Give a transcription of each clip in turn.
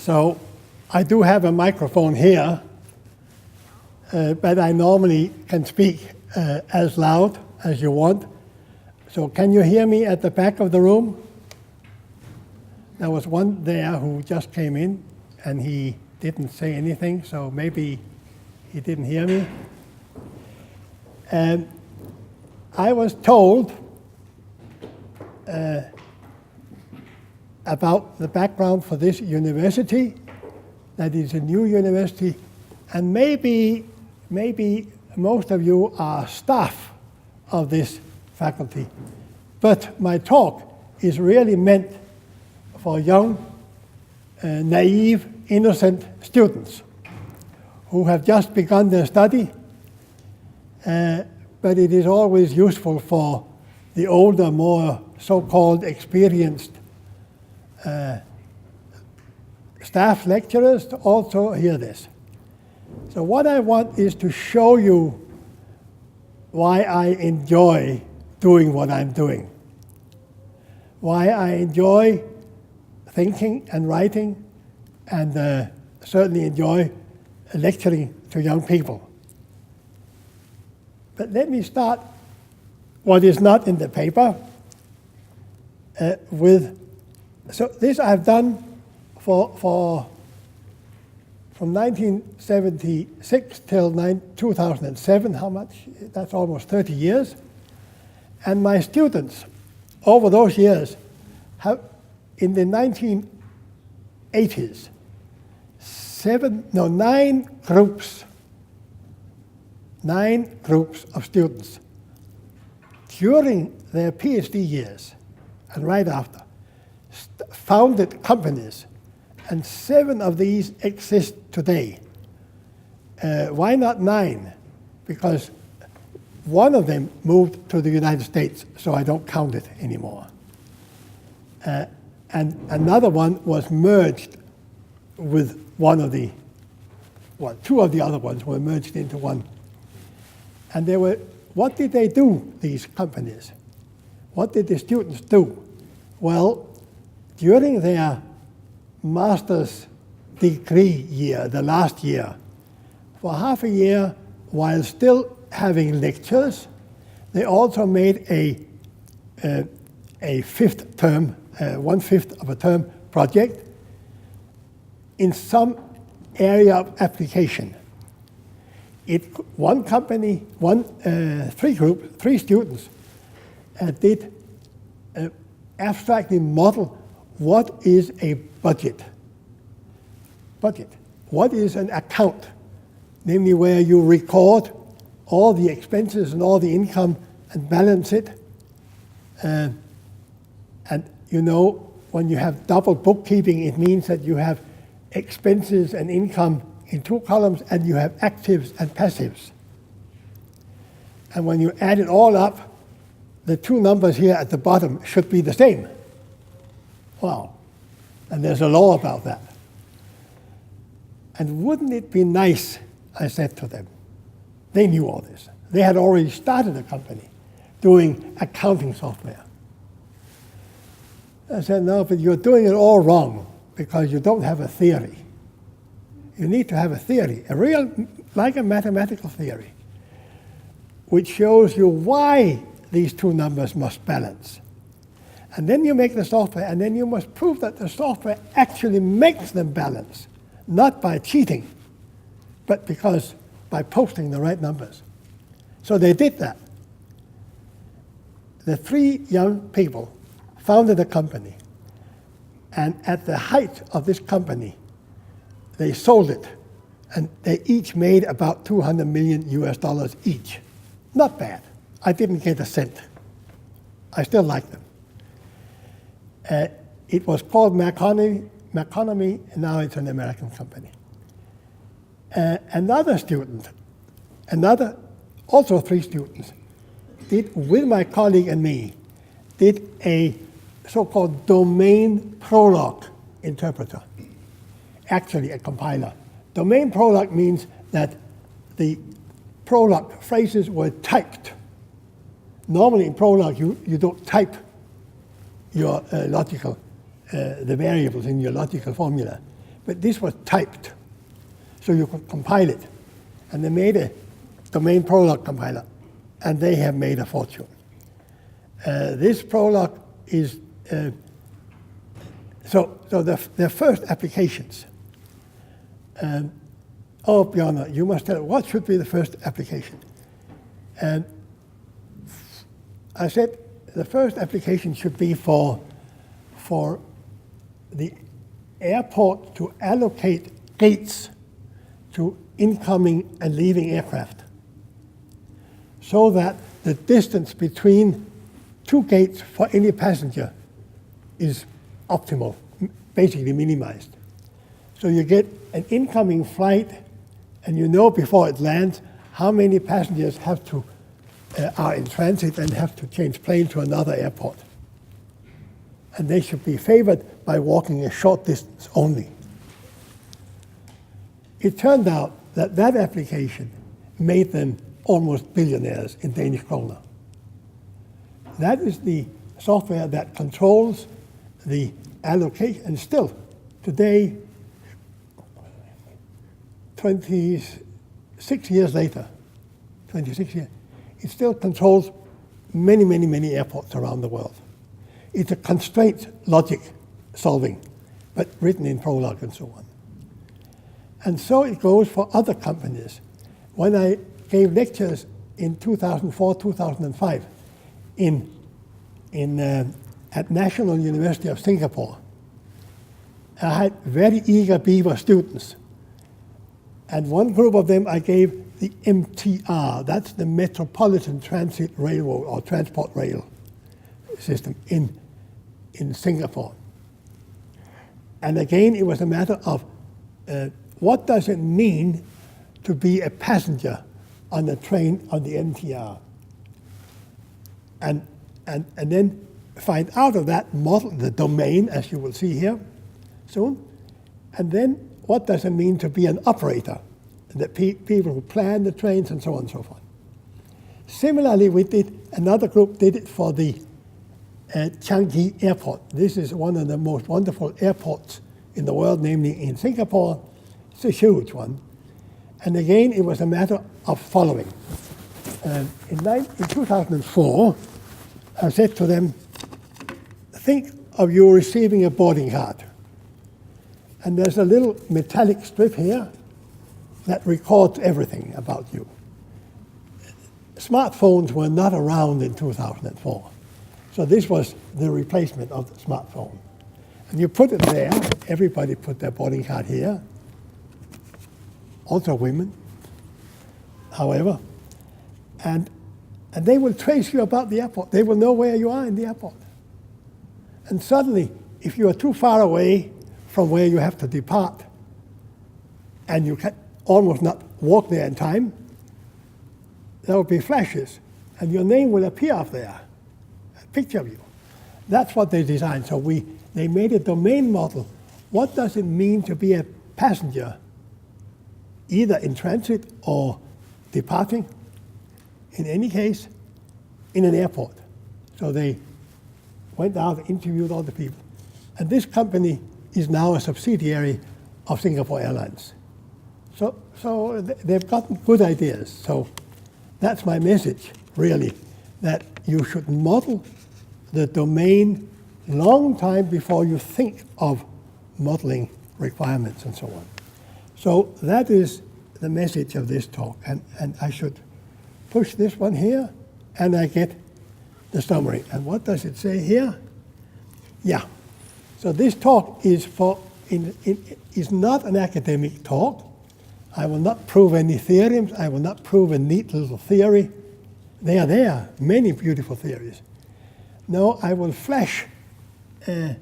So I do have a microphone here, but I normally can speak as loud as you want. So can you hear me at the back of the room? There was one there who just came in and he didn't say anything, so maybe he didn't hear me. And I was told about the background for this university, that it's a new university, and maybe most of you are staff of this faculty. But my talk is really meant for young, naive, innocent students who have just begun their study, but it is always useful for the older, more so-called experienced staff lecturers to also hear this. So what I want is to show you why I enjoy doing what I'm doing, why I enjoy thinking and writing, and certainly enjoy lecturing to young people. But let me start what is not in the paper so this I've done from 1976 till 2007, how much? That's almost 30 years. And my students over those years have, in the 1980s, 9 groups of students during their PhD years and right after founded companies, and 7 of these exist today. Why not 9? Because one of them moved to the United States, so I don't count it anymore. And another one was merged with two of the other ones were merged into one. And what did they do, these companies? What did the students do? Well, during their master's degree year, the last year, for half a year, while still having lectures, they also made a 5th term, 1/5 of a term project in some area of application. One company, 3 students did abstractly model what is a budget. What is an account? Namely, where you record all the expenses and all the income and balance it. And you know, when you have double bookkeeping, it means that you have expenses and income in 2 columns, and you have actives and passives. And when you add it all up, the 2 numbers here at the bottom should be the same. Wow. And there's a law about that. And wouldn't it be nice, I said to them. They knew all this. They had already started a company doing accounting software. I said, no, but you're doing it all wrong because you don't have a theory. You need to have a theory, like a mathematical theory, which shows you why these 2 numbers must balance. And then you make the software, and then you must prove that the software actually makes them balance, not by cheating, but by posting the right numbers. So they did that. The 3 young people founded a company, and at the height of this company, they sold it, and they each made about $200 million each. Not bad. I didn't get a cent. I still like them. It was called Maconomy, and now it's an American company. Another student, also 3 students, with my colleague and me, did a so-called domain prolog interpreter, actually a compiler. Domain prolog means that the prolog phrases were typed. Normally in prolog, you don't type your the variables in your logical formula. but this was typed, so you could compile it. And they made a domain Prolog compiler, and they have made a fortune. This Prolog is, so their first applications. Oh, Bjørner, you must tell, what should be the first application? And I said the first application should be for the airport to allocate gates to incoming and leaving aircraft, so that the distance between two gates for any passenger is optimal, basically minimized. So you get an incoming flight, and you know before it lands how many passengers have to are in transit and have to change plane to another airport. And they should be favored by walking a short distance only. It turned out that that application made them almost billionaires in Danish kroner. That is the software that controls the allocation, and still today, 26 years later, 26 years, it still controls many, many, many airports around the world. It's a constraint logic solving, but written in Prolog and so on. And so it goes for other companies. When I gave lectures in 2004, 2005 at National University of Singapore, I had very eager beaver students. And one group of them I gave the MTR, that's the Metropolitan Transit Railroad or Transport Rail system in Singapore. And again, it was a matter of what does it mean to be a passenger on a train on the MTR? And then find out of that model the domain, as you will see here soon. And then what does it mean to be an operator? The people who plan the trains and so on and so forth. Similarly, another group did it for the Changi Airport. This is one of the most wonderful airports in the world, namely in Singapore. It's a huge one. And again, it was a matter of following. In 2004, I said to them, think of you receiving a boarding card. And there's a little metallic strip here that records everything about you. Smartphones were not around in 2004. So this was the replacement of the smartphone. And you put it there, everybody put their boarding card here, also women, however, and they will trace you about the airport. They will know where you are in the airport. And suddenly, if you are too far away from where you have to depart, and you can almost not walk there in time, there will be flashes, and your name will appear up there, a picture of you. That's what they designed. So they made a domain model. What does it mean to be a passenger, either in transit or departing, in any case, in an airport? So they went out and interviewed all the people. And this company is now a subsidiary of Singapore Airlines. So they've gotten good ideas. So that's my message, really, that you should model the domain long time before you think of modeling requirements and so on. So that is the message of this talk. And I should push this one here, and I get the summary. And what does it say here? Yeah. So this talk is is not an academic talk. I will not prove any theorems. I will not prove a neat little theory. They are there, many beautiful theories. No, I will flash, and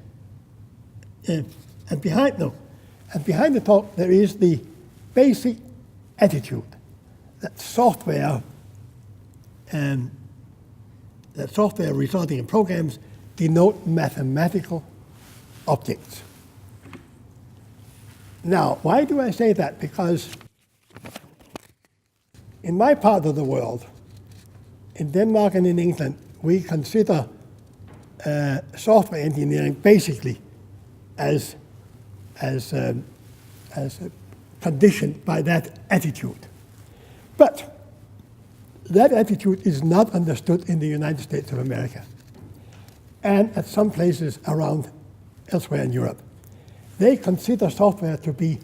behind the talk there is the basic attitude that software resulting in programs denote mathematical objects. Now, why do I say that? Because in my part of the world, in Denmark and in England, we consider software engineering basically as conditioned by that attitude. But that attitude is not understood in the United States of America and at some places around elsewhere in Europe. They consider software to be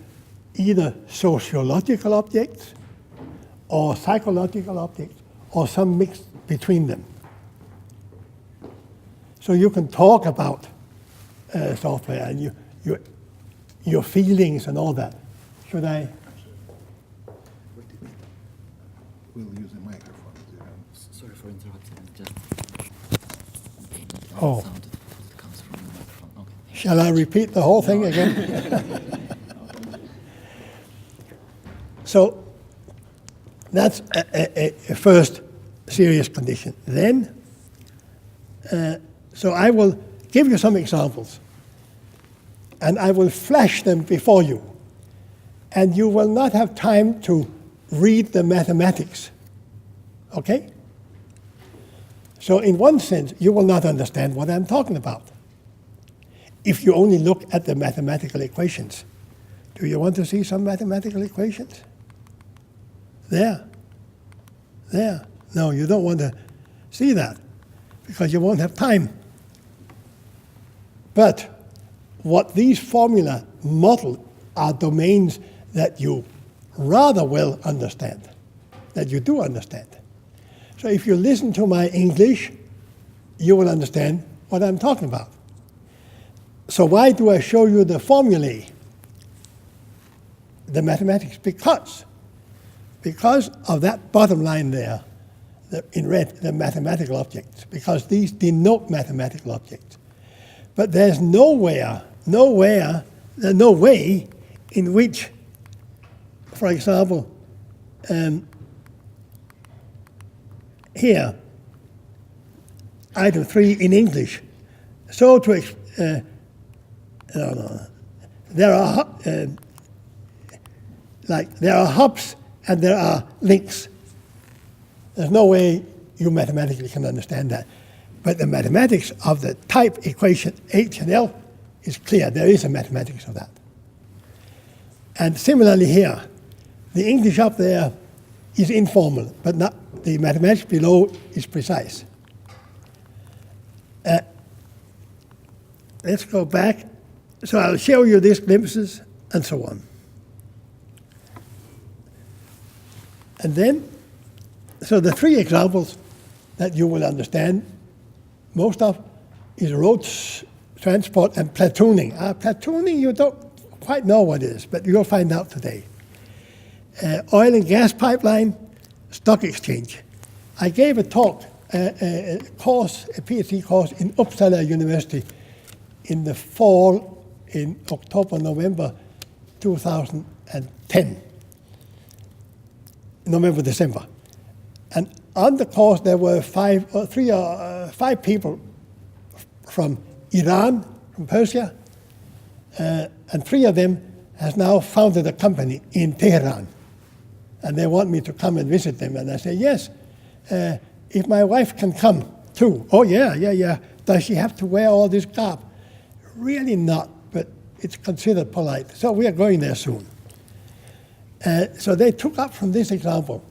either sociological objects or psychological objects or some mix between them. So you can talk about software and your feelings and all that. Should I? We'll use a microphone. Sorry for interrupting. Just Oh. sound that comes from the microphone. Okay. Shall I repeat the whole thing again? So that's a first serious condition. Then, so I will give you some examples, and I will flash them before you, and you will not have time to read the mathematics, okay? So in one sense, you will not understand what I'm talking about if you only look at the mathematical equations. Do you want to see some mathematical equations? There. No, you don't want to see that because you won't have time. But what these formula model are domains that you rather well understand, that you do understand. So if you listen to my English, you will understand what I'm talking about. So why do I show you the formulae, the mathematics? Because of that bottom line there, in red, the mathematical objects, because these denote mathematical objects. But there's no way in which, for example, here, item 3 in English. So there are hops and there are links. There's no way you mathematically can understand that. But the mathematics of the type equation H and L is clear. There is a mathematics of that. And similarly here, the English up there is informal, but not the mathematics below is precise. Let's go back. So I'll show you these glimpses and so on. And then, so the three examples that you will understand most of is road transport and platooning. Platooning, you don't quite know what it is, but you'll find out today. Oil and gas pipeline, stock exchange. I gave a talk, a PhD course in Uppsala University in the fall, in October, November 2010. November, December. And on the course there were five people from Iran, from Persia, and three of them has now founded a company in Tehran. And they want me to come and visit them. And I say, yes, if my wife can come too. Oh, yeah. Does she have to wear all this garb? Really not, but it's considered polite. So we are going there soon. So they took up from this example,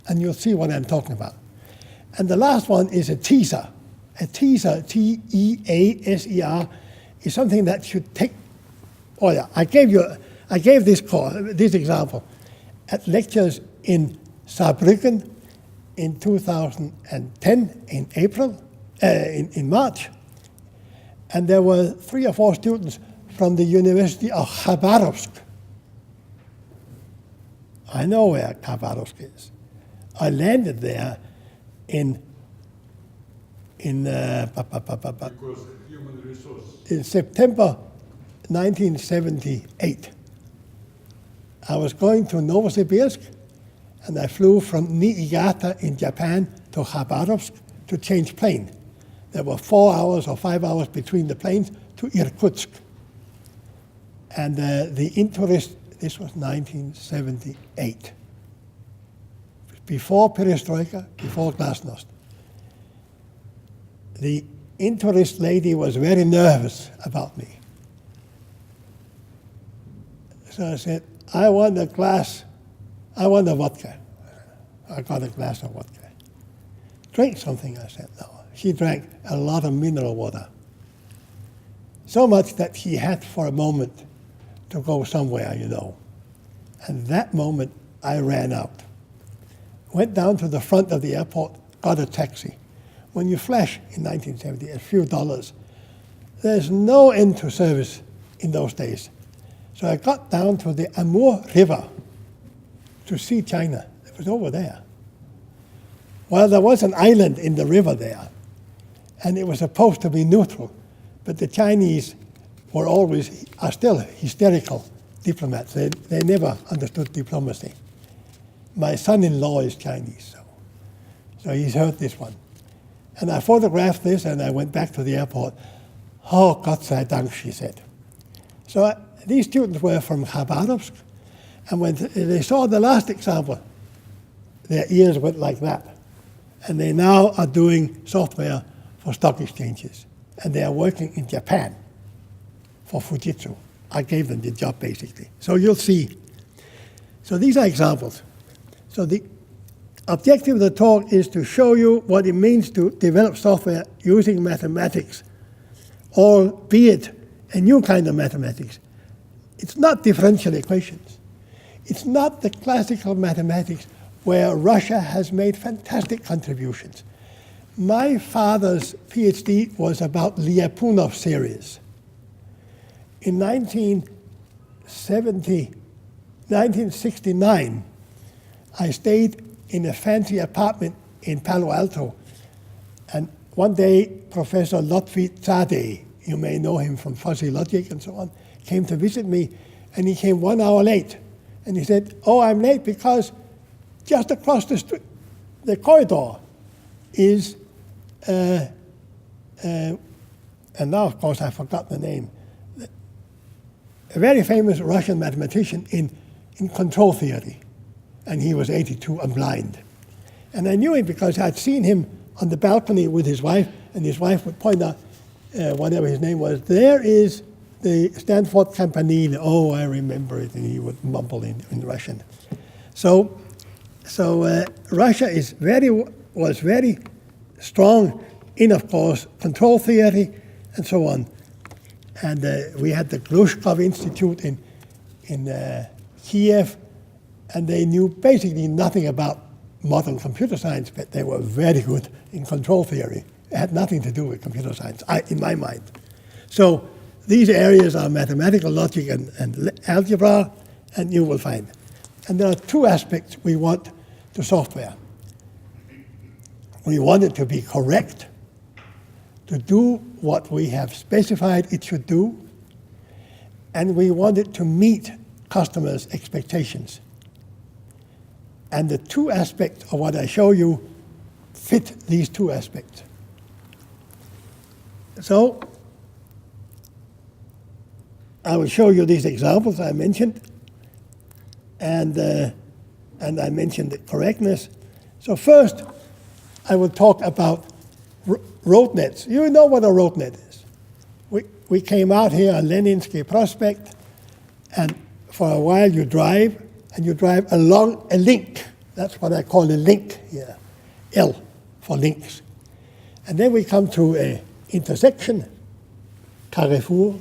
and you'll see what I'm talking about. And the last one is a teaser. A teaser, T-E-A-S-E-R, is something that should take. Oh yeah, I gave this course, this example, at lectures in Saarbrücken in 2010 in April, in March, and there were 3 or 4 students from the University of Khabarovsk. I know where Khabarovsk is. I landed there in September 1978. I was going to Novosibirsk, and I flew from Niigata in Japan to Khabarovsk to change plane. There were 4 hours or 5 hours between the planes to Irkutsk. And the interest, this was 1978. Before perestroika, before glasnost. The interest lady was very nervous about me. So I said, I want a vodka. I got a glass of vodka. Drink something, I said. No. She drank a lot of mineral water. So much that she had for a moment to go somewhere, you know. And that moment, I ran out. Went down to the front of the airport, got a taxi. When you flash in 1970 a few dollars, there's no end to service in those days. So I got down to the Amur River to see China. It was over there. Well, there was an island in the river there, and it was supposed to be neutral, but the Chinese are still hysterical diplomats. They never understood diplomacy. My son-in-law is Chinese, so he's heard this one. And I photographed this, and I went back to the airport. Oh, Gott sei Dank, she said. So these students were from Khabarovsk, and when they saw the last example, their ears went like that. And they now are doing software for stock exchanges. And they are working in Japan for Fujitsu. I gave them the job, basically. So you'll see. So these are examples. So the objective of the talk is to show you what it means to develop software using mathematics, albeit a new kind of mathematics. It's not differential equations. It's not the classical mathematics where Russia has made fantastic contributions. My father's PhD was about Lyapunov series. In 1969, I stayed in a fancy apartment in Palo Alto, and one day Professor Lotfi Tzadeh, you may know him from fuzzy logic and so on, came to visit me, and he came 1 hour late. And he said, oh, I'm late because just across the street, the corridor is, and now of course I forgot the name, a very famous Russian mathematician in control theory. And he was 82 and blind. And I knew him because I'd seen him on the balcony with his wife, and his wife would point out, whatever his name was, there is the Stanford Campanile. Oh, I remember it, and he would mumble in Russian. So Russia was very strong in, of course, control theory and so on. And we had the Glushkov Institute in Kiev, and they knew basically nothing about modern computer science, but they were very good in control theory. It had nothing to do with computer science, in my mind. So these areas are mathematical logic and algebra, and you will find. And there are two aspects we want to software. We want it to be correct, to do what we have specified it should do, and we want it to meet customers' expectations. And the two aspects of what I show you fit these two aspects. So I will show you these examples I mentioned, and I mentioned the correctness. So first, I will talk about road nets. You know what a road net is. We came out here on Leninsky Prospect, and for a while you drive, and you drive along a link. That's what I call a link here, L for links. And then we come to an intersection, Carrefour,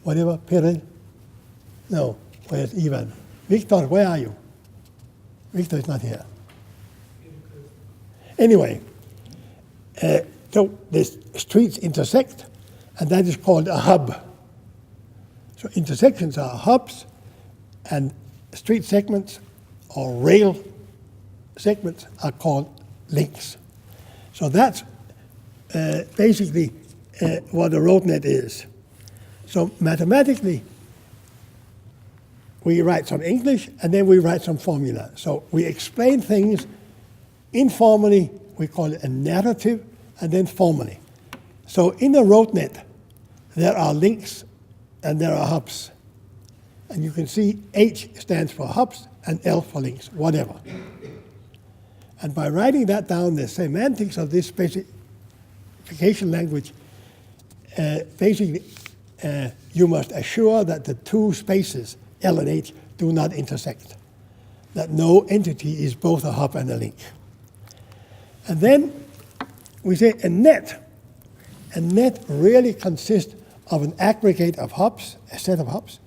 whatever, period. No, where's Ivan? Victor, where are you? Victor is not here. Anyway, so the streets intersect, and that is called a hub. So intersections are hubs, and street segments or rail segments are called links. So that's basically what a road net is. So mathematically, we write some English, and then we write some formula. So we explain things informally, we call it a narrative, and then formally. So in a road net, there are links and there are hubs. And you can see H stands for hubs and L for links, whatever. And by writing that down, the semantics of this specification language, basically you must assure that the two spaces L and H do not intersect, that no entity is both a hop and a link. And then we say a net really consists of an aggregate of hops, a set of hops,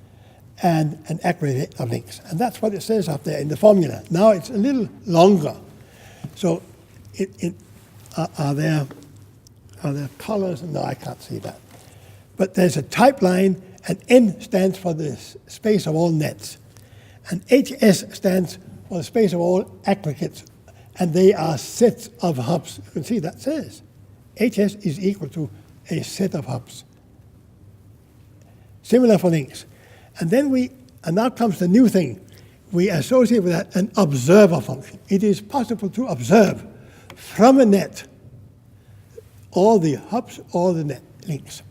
and an aggregate of links. And that's what it says up there in the formula. Now it's a little longer. So are there colors? No, I can't see that. But there's a type line, and N stands for the space of all nets. And HS stands for the space of all aggregates, and they are sets of hops. You can see that says HS is equal to a set of hops. Similar for links. And then now comes the new thing. We associate with that an observer function. It is possible to observe from a net all the hops, all the net links.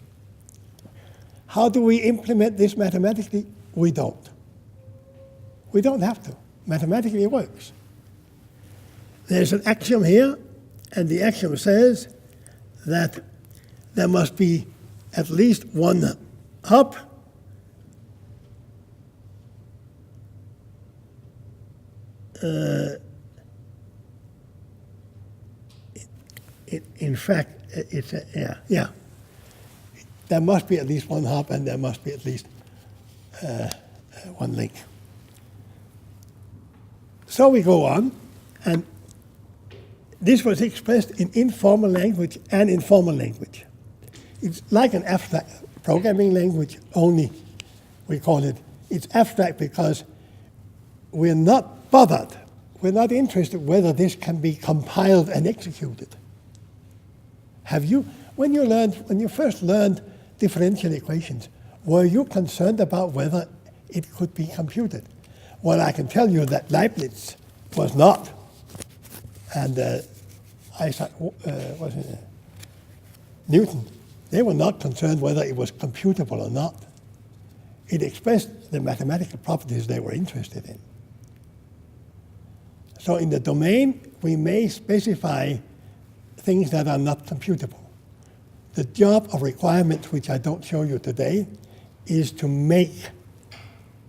How do we implement this mathematically? We don't. We don't have to. Mathematically it works. There's an axiom here, and the axiom says that there must be at least one hop in fact, it's yeah. There must be at least one hop, and there must be at least one link. So we go on, and this was expressed in informal language and in formal language. It's like an abstract programming language, only we call it. It's abstract because we're not bothered. We're not interested whether this can be compiled and executed. Have you, when you first learned differential equations, were you concerned about whether it could be computed? Well, I can tell you that Leibniz was not, and Newton, they were not concerned whether it was computable or not. It expressed the mathematical properties they were interested in. So in the domain, we may specify things that are not computable. The job of requirement, which I don't show you today, is to make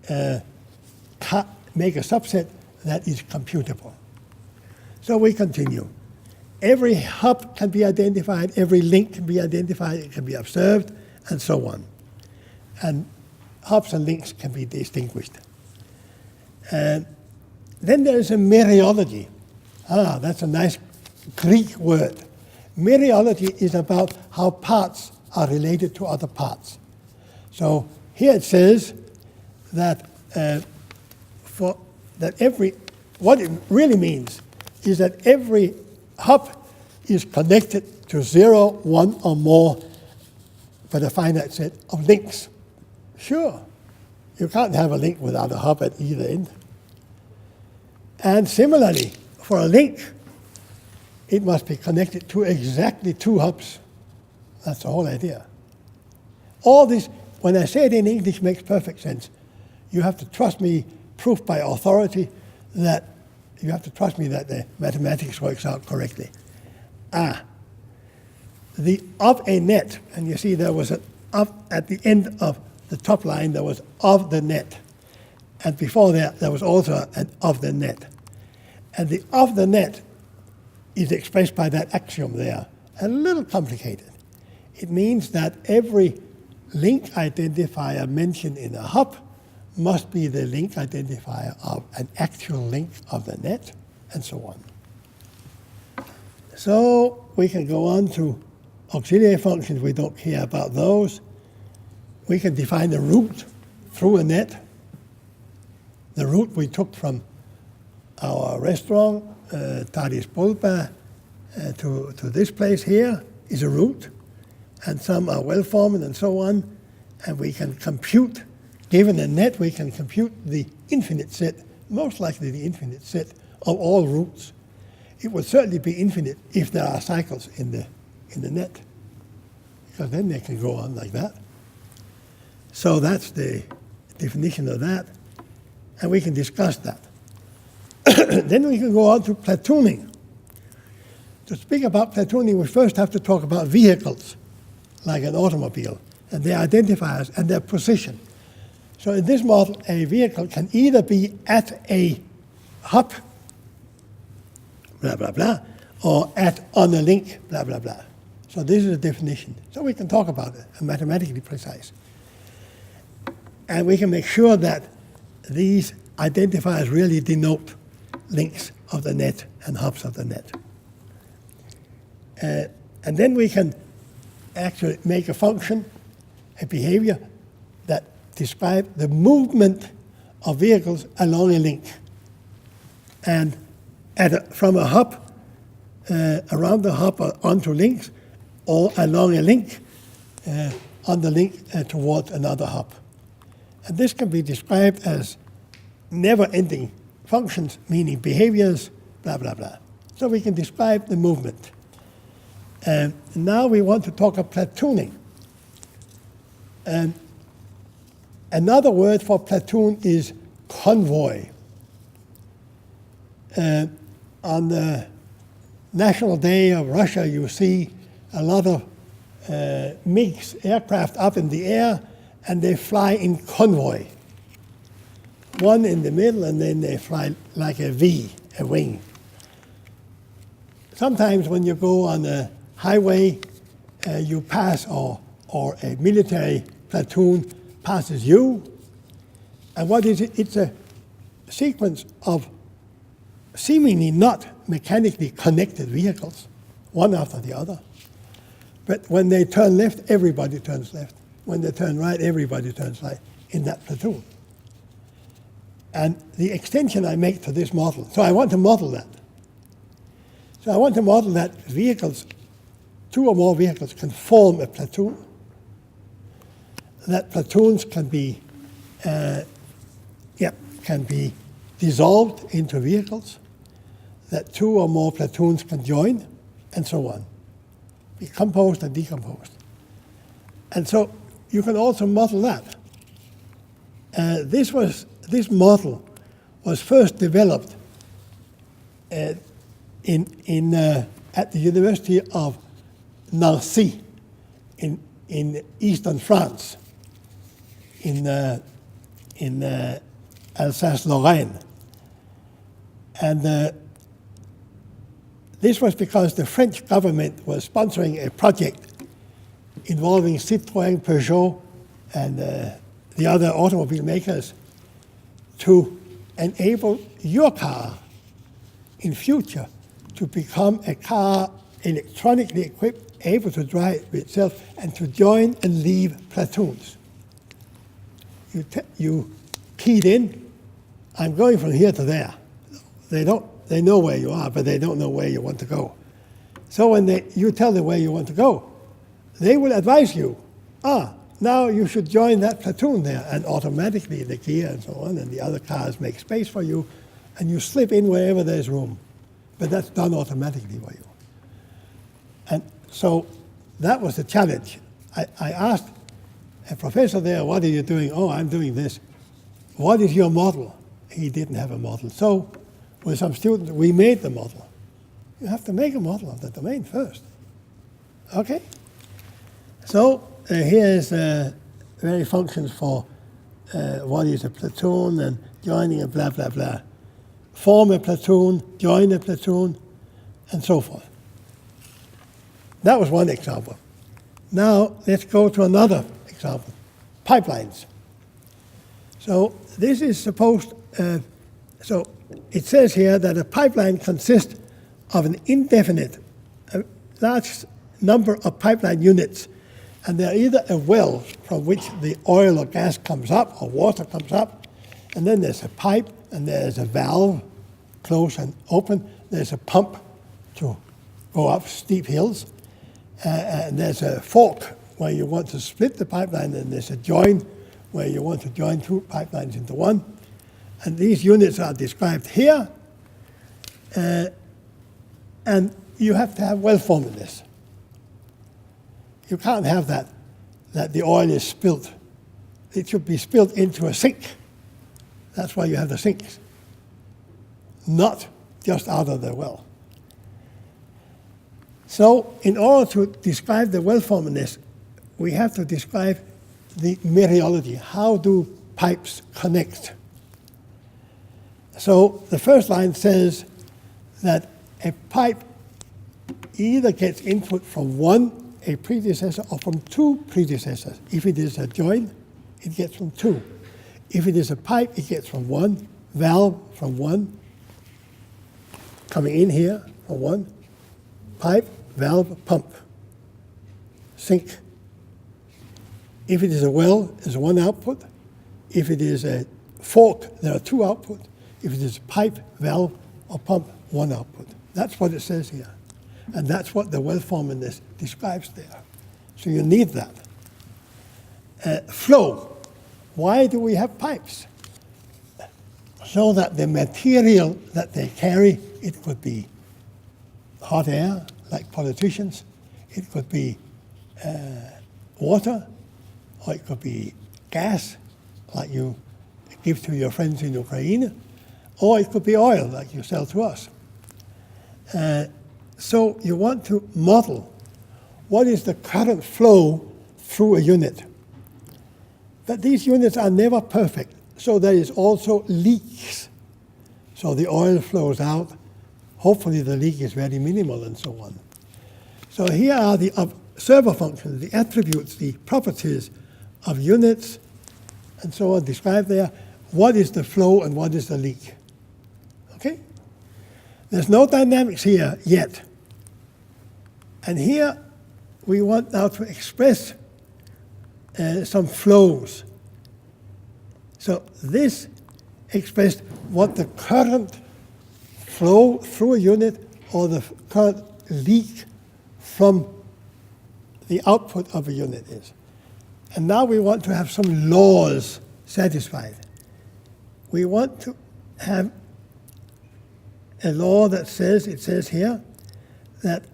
a subset that is computable. So we continue. Every hop can be identified, every link can be identified, it can be observed, and so on. And hops and links can be distinguished. And then there is a mereology. That's a nice Greek word. Mereology is about how parts are related to other parts. So here it says that what it really means is that every hop is connected to 0, 1, or more, but a finite set of links. Sure, you can't have a link without a hop at either end. And similarly, for a link, it must be connected to exactly 2 hops. That's the whole idea. All this, when I say it in English, makes perfect sense. You have to trust me, proof by authority, that you have to trust me that the mathematics works out correctly. The of a net, and you see there was an of at the end of the top line, there was of the net. And before that, there was also an of the net. And the of the net is expressed by that axiom there. A little complicated. It means that every link identifier mentioned in a hop must be the link identifier of an actual link of the net, and so on. So we can go on to auxiliary functions. We don't care about those. We can define a route through a net. The route we took from our restaurant, Tadis Bulba, to this place here is a route, and some are well-formed and so on, and we can compute, given a net, we can compute the infinite set, most likely the infinite set of all routes. It would certainly be infinite if there are cycles in the net, because then they can go on like that. So that's the definition of that, and we can discuss that. Then we can go on to platooning. To speak about platooning, we first have to talk about vehicles, like an automobile, and their identifiers and their position. So in this model, a vehicle can either be at a hub, blah, blah, blah, or on a link, blah, blah, blah. So this is a definition. So we can talk about it, mathematically precise. And we can make sure that these identifiers really denote links of the net and hubs of the net. And then we can actually make a function, a behavior, that describes the movement of vehicles along a link. And from a hub, around the hub or onto links, or along a link, on the link towards another hub. And this can be described as never-ending functions, meaning behaviors, blah, blah, blah. So we can describe the movement. And now we want to talk about platooning. And another word for platoon is convoy. On the National Day of Russia, you see a lot of MiGs, aircraft up in the air, and they fly in convoy. One in the middle, and then they fly like a V, a wing. Sometimes when you go on a highway, you pass, or a military platoon passes you. And what is it? It's a sequence of seemingly not mechanically connected vehicles, one after the other. But when they turn left, everybody turns left. When they turn right, everybody turns right in that platoon. And the extension I make to this model, so I want to model that. So I want to model that vehicles, two or more vehicles, can form a platoon. That platoons can be dissolved into vehicles. That two or more platoons can join, and so on. Be composed and decomposed. And so you can also model that. This model was first developed at the University of Nancy in eastern France, in Alsace-Lorraine. And this was because the French government was sponsoring a project involving Citroën, Peugeot, and the other automobile makers to enable your car in future to become a car electronically equipped, able to drive itself, and to join and leave platoons. You keyed in, I'm going from here to there. They know where you are, but they don't know where you want to go. So when you tell them where you want to go, they will advise you, now you should join that platoon there, and automatically the gear and so on, and the other cars make space for you, and you slip in wherever there's room. But that's done automatically for you. And so that was the challenge. I asked a professor there, what are you doing? Oh, I'm doing this. What is your model? He didn't have a model. So with some students, we made the model. You have to make a model of the domain first. Okay? So here is very functions for what is a platoon and joining and blah, blah, blah. Form a platoon, join a platoon, and so forth. That was one example. Now let's go to another example, pipelines. So this is supposed, so it says here that a pipeline consists of an indefinite, a large number of pipeline units, and they're either a well from which the oil or gas comes up or water comes up, and then there's a pipe, and there's a valve, close and open. There's a pump to go up steep hills, and there's a fork where you want to split the pipeline, and there's a join where you want to join two pipelines into one. And these units are described here, and you have to have well-formedness. You can't have that the oil is spilt. It should be spilt into a sink. That's why you have the sinks, not just out of the well. So in order to describe the well-formedness, we have to describe the meteorology. How do pipes connect. So the first line says that a pipe either gets input from one, a predecessor, or from two predecessors. If it is a join, it gets from two. If it is a pipe, it gets from one, valve from one, coming in here from one, pipe, valve, pump, sink. If it is a well, there's one output. If it is a fork, there are two outputs. If it is a pipe, valve, or pump, one output. That's what it says here. And that's what the well formedness describes there. So you need that. Flow. Why do we have pipes? So that the material that they carry, it could be hot air, like politicians. It could be water, or it could be gas, like you give to your friends in Ukraine, or it could be oil, like you sell to us. So you want to model what is the current flow through a unit. But these units are never perfect, so there is also leaks. So the oil flows out. Hopefully the leak is very minimal and so on. So here are the observer functions, the attributes, the properties of units and so on described there. What is the flow and what is the leak? Okay? There's no dynamics here yet. And here we want now to express some flows. So this expressed what the current flow through a unit or the current leak from the output of a unit is. And now we want to have some laws satisfied. We want to have a law that says, it says here, that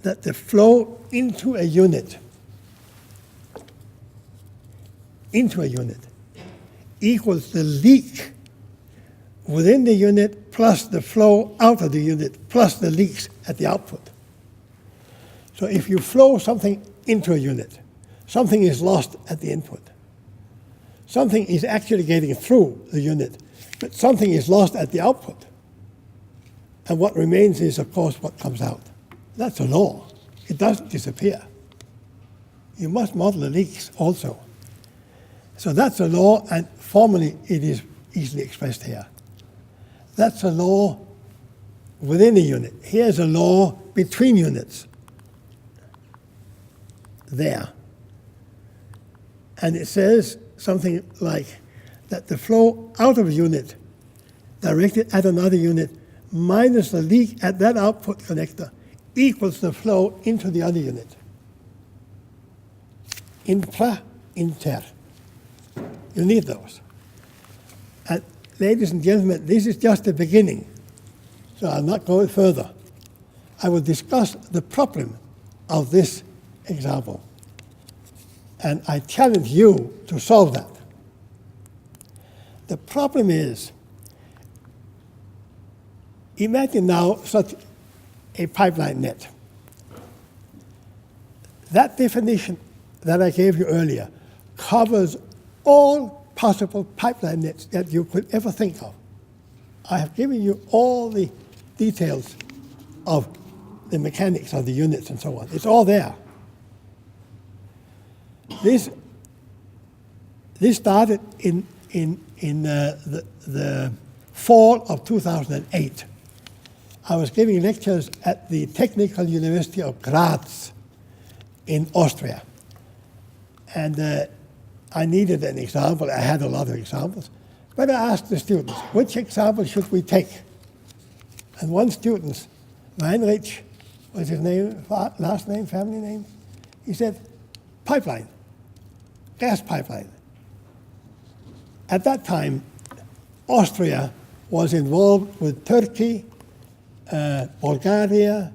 the flow into a unit equals the leak within the unit plus the flow out of the unit plus the leaks at the output. So if you flow something into a unit, something is lost at the input. Something is actually getting through the unit, but something is lost at the output. And what remains is, of course, what comes out. That's a law. It doesn't disappear. You must model the leaks also. So that's a law, and formally it is easily expressed here. That's a law within a unit. Here's a law between units. There. And it says something like that the flow out of a unit directed at another unit minus the leak at that output connector equals the flow into the other unit. Intra, inter. You need those. And ladies and gentlemen, this is just the beginning. So I'll not go further. I will discuss the problem of this example. And I challenge you to solve that. The problem is, imagine now such a pipeline net. That definition that I gave you earlier covers all possible pipeline nets that you could ever think of. I have given you all the details of the mechanics of the units and so on. It's all there. This started in the fall of 2008. I was giving lectures at the Technical University of Graz in Austria. And I needed an example. I had a lot of examples. But I asked the students, which example should we take? And one student, Weinrich, was his name, last name, family name? He said, pipeline, gas pipeline. At that time, Austria was involved with Turkey, Bulgaria,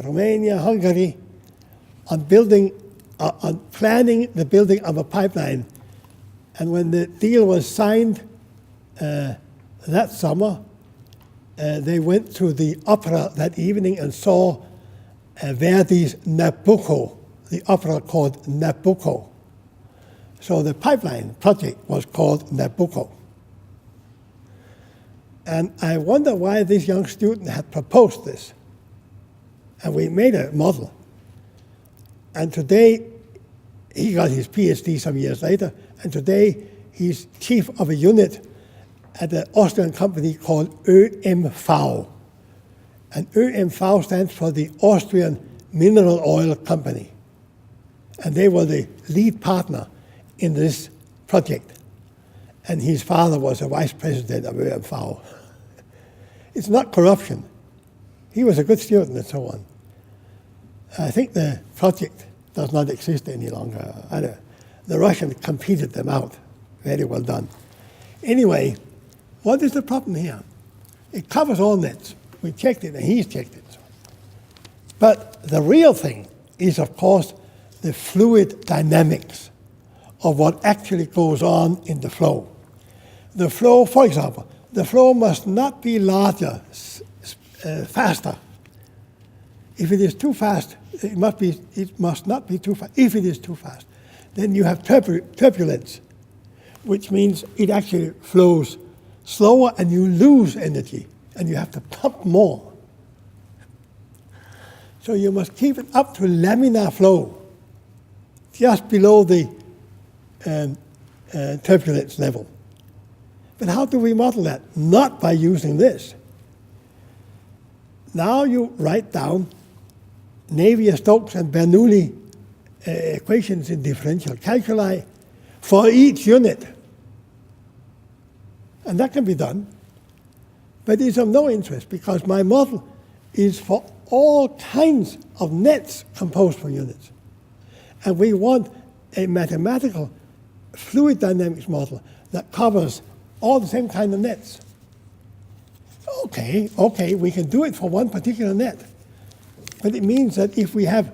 Romania, Hungary, on planning the building of a pipeline. And when the deal was signed that summer, they went to the opera that evening and saw Verdi's Nabucco, the opera called Nabucco. So the pipeline project was called Nabucco. And I wonder why this young student had proposed this. And we made a model. And today, he got his PhD some years later, and today he's chief of a unit at an Austrian company called ÖMV. And ÖMV stands for the Austrian Mineral Oil Company. And they were the lead partner in this project. And his father was a vice president of ÖMV. It's not corruption. He was a good student and so on. I think the project does not exist any longer. The Russians competed them out. Very well done. Anyway, what is the problem here? It covers all nets. We checked it, and he's checked it. But the real thing is, of course, the fluid dynamics of what actually goes on in the flow. The flow, for example, the flow must not be larger, faster. If it is too fast, it must not be too fast. If it is too fast, then you have turbulence, which means it actually flows slower and you lose energy and you have to pump more. So you must keep it up to laminar flow, just below the turbulence level. But how do we model that? Not by using this. Now you write down Navier-Stokes and Bernoulli equations in differential calculi for each unit. And that can be done. But it's of no interest because my model is for all kinds of nets composed from units. And we want a mathematical fluid dynamics model that covers all the same kind of nets. Okay, we can do it for one particular net. But it means that if we have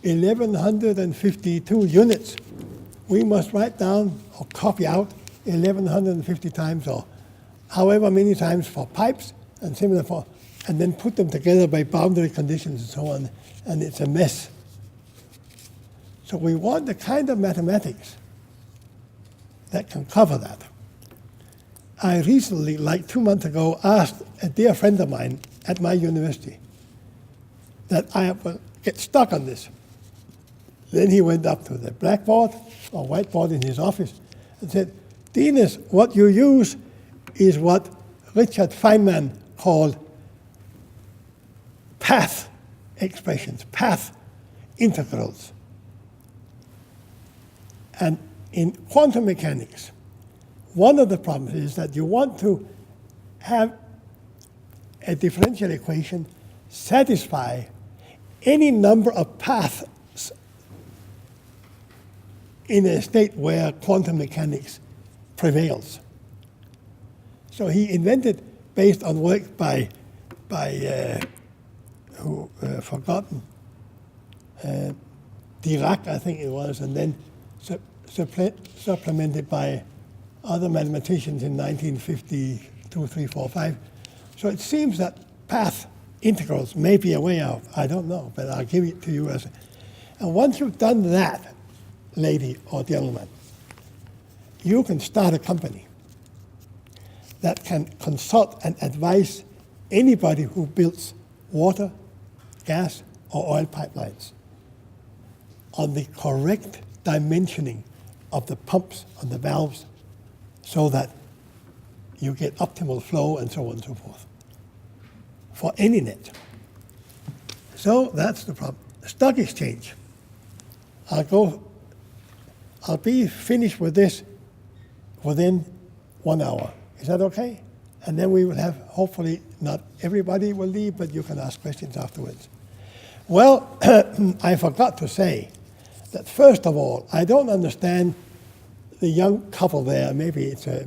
1,152 units, we must write down or copy out 1,150 times or however many times for pipes and similar for, and then put them together by boundary conditions and so on, and it's a mess. So we want the kind of mathematics that can cover that. I recently, like 2 months ago, asked a dear friend of mine at my university that I will get stuck on this. Then he went up to the blackboard or whiteboard in his office and said, Dinas, what you use is what Richard Feynman called path expressions, path integrals. And in quantum mechanics, one of the problems is that you want to have a differential equation satisfy any number of paths in a state where quantum mechanics prevails. So he invented, based on work by forgotten, Dirac, I think it was, and then supplemented by other mathematicians in 1952, 3, 4, 5. So it seems that path integrals may be a way out. I don't know, but I'll give it to you as and once you've done that, lady or gentleman, you can start a company that can consult and advise anybody who builds water, gas, or oil pipelines on the correct dimensioning of the pumps and the valves so that you get optimal flow and so on and so forth for any net. So that's the problem. Stock exchange. I'll be finished with this within 1 hour. Is that okay? And then we will have, hopefully, not everybody will leave, but you can ask questions afterwards. Well, I forgot to say that first of all, I don't understand the young couple there. Maybe it's a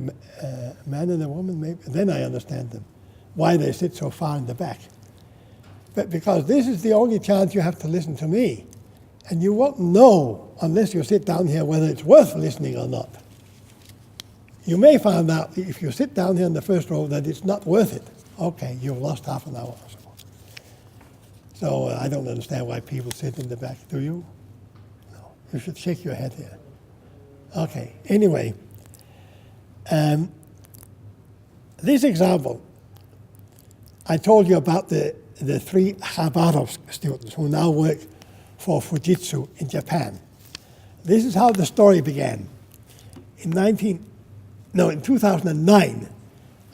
man and a woman, maybe. Then I understand them, why they sit so far in the back. But because this is the only chance you have to listen to me. And you won't know, unless you sit down here, whether it's worth listening or not. You may find out, if you sit down here in the first row, that it's not worth it. Okay, you've lost half an hour or so. So I don't understand why people sit in the back. Do you? No. You should shake your head here. Okay, anyway, this example, I told you about the three Khabarovsk students who now work for Fujitsu in Japan. This is how the story began. In 2009,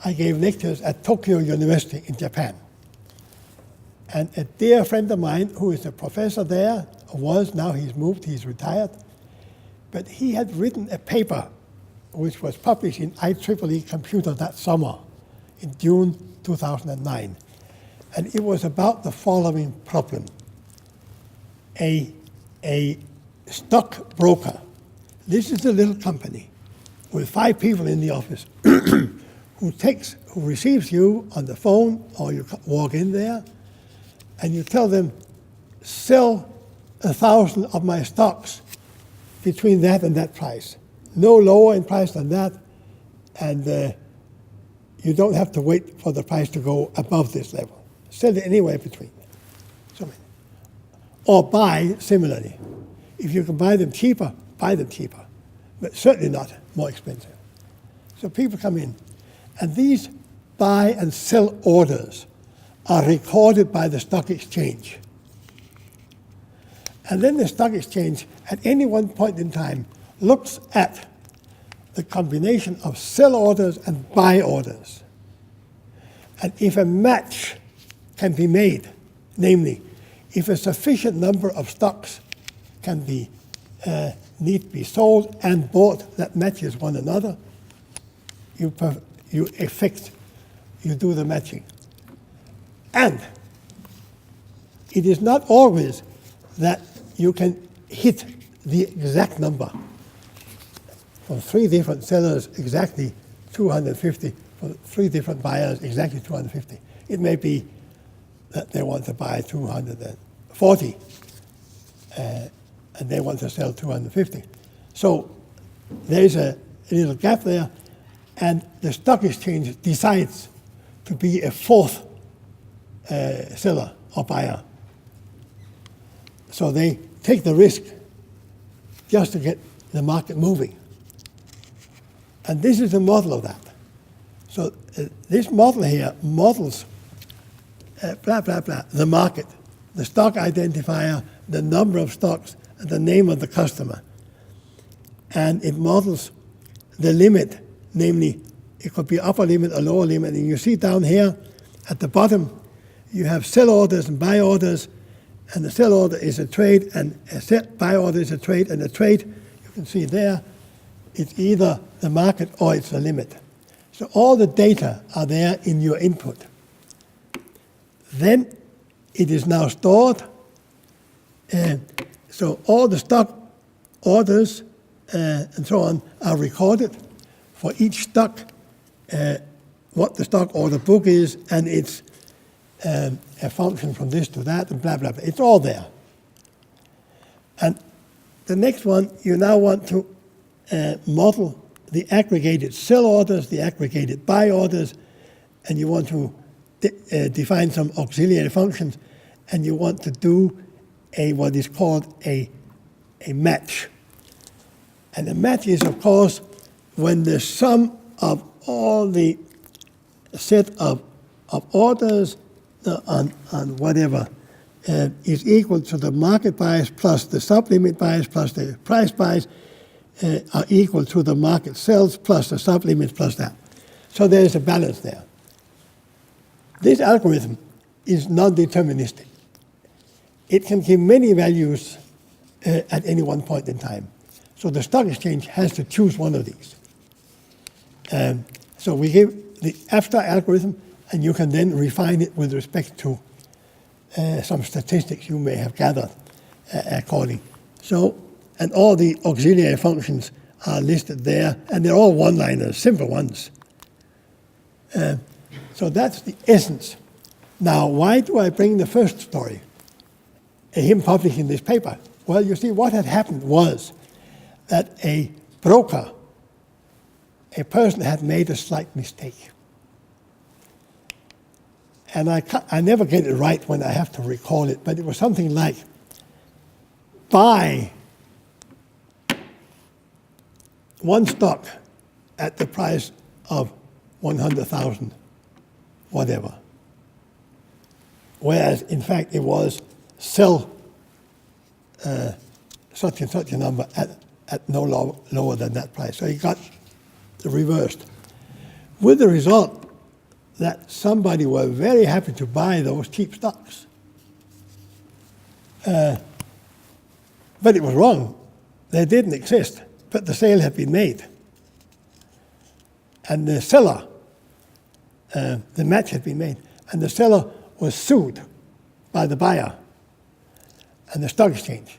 I gave lectures at Tokyo University in Japan. And a dear friend of mine who is a professor there, now he's moved, he's retired, but he had written a paper which was published in IEEE Computer that summer, in June 2009. And it was about the following problem. A stockbroker, this is a little company with 5 people in the office, who receives you on the phone, or you walk in there, and you tell them, sell 1,000 of my stocks between that and that price. No lower in price than that, and you don't have to wait for the price to go above this level. Sell it anywhere between. Or buy similarly. If you can buy them cheaper, buy them cheaper, but certainly not more expensive. So people come in, and these buy and sell orders are recorded by the stock exchange. And then the stock exchange, at any one point in time, looks at the combination of sell orders and buy orders. And if a match can be made, namely, if a sufficient number of stocks can be need to be sold and bought that matches one another, you do the matching. And it is not always that you can hit the exact number. For 3 different sellers, exactly 250. For 3 different buyers, exactly 250. It may be that they want to buy 240, and they want to sell 250. So there is a little gap there, and the stock exchange decides to be a 4th seller or buyer. So they take the risk just to get the market moving. And this is the model of that. So this model here models the market, the stock identifier, the number of stocks, and the name of the customer. And it models the limit, namely, it could be upper limit or lower limit. And you see down here at the bottom, you have sell orders and buy orders, and the sell order is a trade, and a buy order is a trade, and a trade, you can see there, it's either the market or it's the limit. So all the data are there in your input. Then it is now stored. So all the stock orders and so on are recorded for each stock, what the stock order book is, and it's a function from this to that, and blah, blah, blah. It's all there. And the next one, you now want to model the aggregated sell orders, the aggregated buy orders, and you want to define some auxiliary functions, and you want to do what is called a match. And a match is, of course, when the sum of all the set of orders on whatever is equal to the market bias plus the sublimit bias plus the price bias are equal to the market sells plus the sublimit plus that. So there is a balance there. This algorithm is non-deterministic. It can give many values at any one point in time. So the stock exchange has to choose one of these. So we give the abstract algorithm, and you can then refine it with respect to some statistics you may have gathered according. So, and all the auxiliary functions are listed there, and they're all one-liners, simple ones. So that's the essence. Now, why do I bring the first story, him publishing this paper? Well, you see, what had happened was that a broker, a person had made a slight mistake. And I never get it right when I have to recall it, but it was something like buy one stock at the price of 100,000, whatever. Whereas, in fact, it was sell such and such a number at no lower than that price. So he got reversed. With the result that somebody were very happy to buy those cheap stocks. But it was wrong. They didn't exist, but the sale had been made. And the seller, the match had been made, and the seller was sued by the buyer and the stock exchange.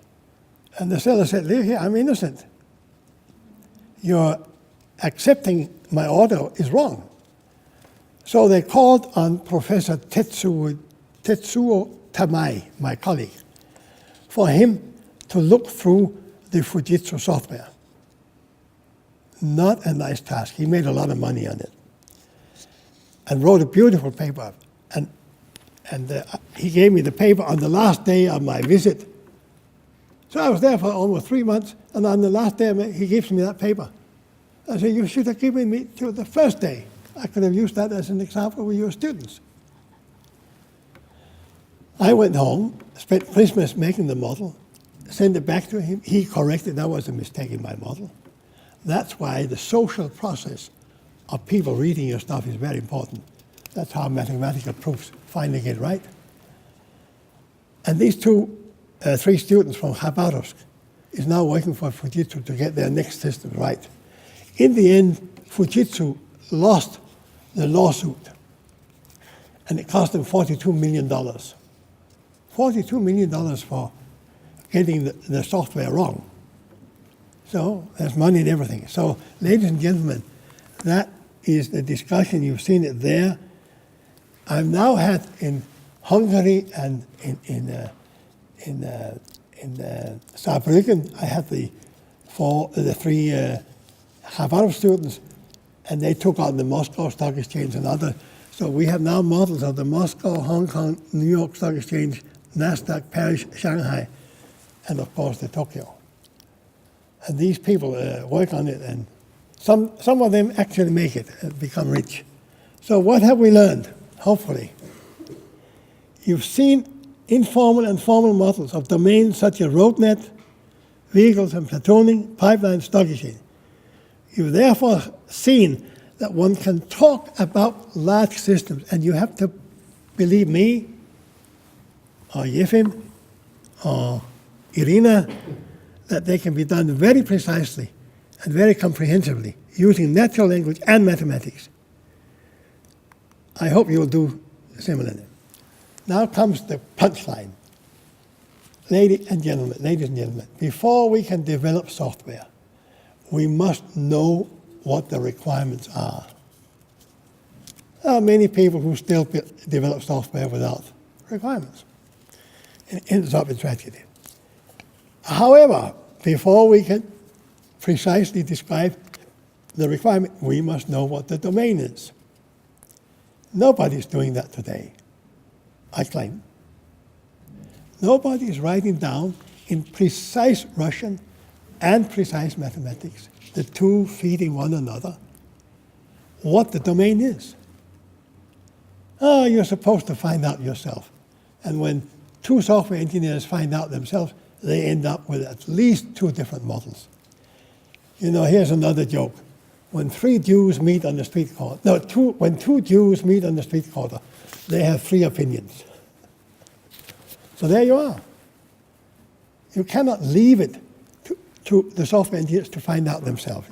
And the seller said, "Look here, I'm innocent. Your accepting my order is wrong." So they called on Professor Tetsuo Tamai, my colleague, for him to look through the Fujitsu software. Not a nice task. He made a lot of money on it and wrote a beautiful paper. And he gave me the paper on the last day of my visit. So I was there for almost 3 months, and on the last day he gives me that paper. I said, "You should have given me to the first day. I could have used that as an example with your students." I went home, spent Christmas making the model, sent it back to him. He corrected that was a mistake in my model. That's why the social process of people reading your stuff is very important. That's how mathematical proofs finally get right. And these three students from Khabarovsk is now working for Fujitsu to get their next system right. In the end, Fujitsu lost the lawsuit, and it cost them $42 million. $42 million for getting the software wrong. So there's money in everything. So, ladies and gentlemen, that is the discussion. You've seen it there. I've now had in Hungary and in Saarbrücken, I had the three Harvard students, and they took on the Moscow Stock Exchange and others. So we have now models of the Moscow, Hong Kong, New York Stock Exchange, NASDAQ, Paris, Shanghai, and of course the Tokyo. And these people work on it, and some of them actually make it and become rich. So what have we learned? Hopefully, you've seen informal and formal models of domains such as roadnet, vehicles and platooning, pipeline, stock exchange. You've therefore seen that one can talk about large systems, and you have to believe me, or Yefim, or Irina, that they can be done very precisely and very comprehensively using natural language and mathematics. I hope you'll do similarly. Now comes the punchline. Ladies and gentlemen, before we can develop software, we must know what the requirements are. There are many people who still develop software without requirements. It ends up in tragedy. However, before we can precisely describe the requirement, we must know what the domain is. Nobody's doing that today, I claim. Nobody is writing down in precise Russian and precise mathematics, the two feeding one another, what the domain is. Oh, you're supposed to find out yourself. And when two software engineers find out themselves, they end up with at least two different models. You know, here's another joke. When three Jews meet on the street corner, when two Jews meet on the street corner, they have three opinions. So there you are. You cannot leave it to the software engineers to find out themselves.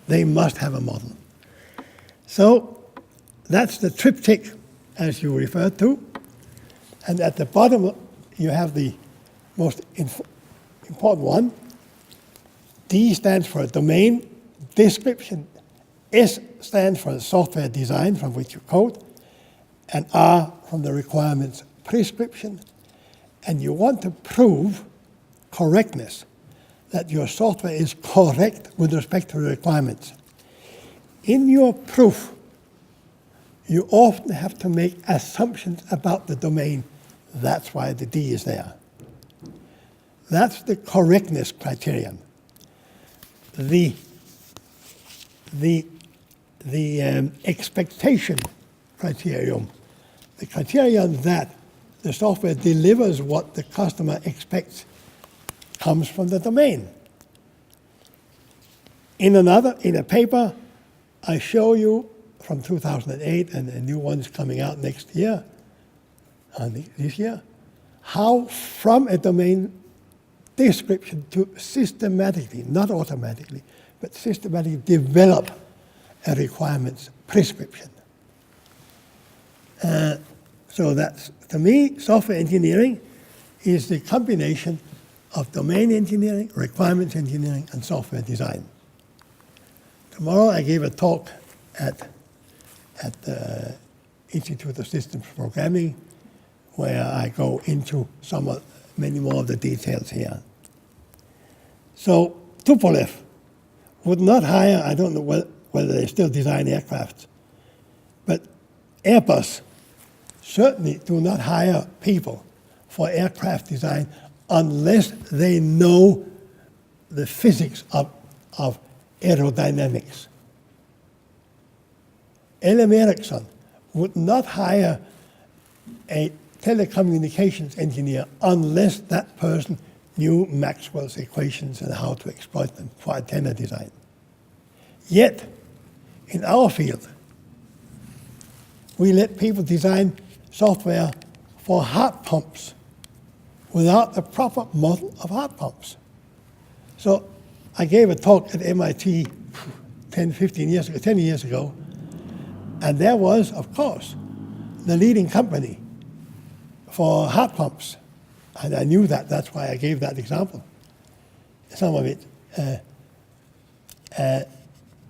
They must have a model. So that's the triptych, as you referred to. And at the bottom, you have the most important one. D stands for domain description. S stands for software design, from which you code. And R from the requirements prescription. And you want to prove correctness, that your software is correct with respect to the requirements. In your proof, you often have to make assumptions about the domain. That's why the D is there. That's the correctness criterion. The the expectation criterion, the criterion that the software delivers what the customer expects, comes from the domain. In a paper, I show you from 2008, and a new one's coming out next year, this year, how from a domain description to systematically, not automatically, but systematically develop a requirements prescription. So that's, to me, software engineering is the combination of domain engineering, requirements engineering, and software design. Tomorrow I gave a talk at the Institute of Systems Programming where I go into many more of the details here. So Tupolev would not hire, I don't know whether they still design aircraft, but Airbus certainly do not hire people for aircraft design unless they know the physics of aerodynamics. LM Ericsson would not hire a telecommunications engineer unless that person knew Maxwell's equations and how to exploit them for antenna design. Yet, in our field, we let people design software for heart pumps without the proper model of heart pumps. So I gave a talk at MIT 10 years ago, and there was, of course, the leading company for heart pumps. And I knew that, that's why I gave that example. Some of it.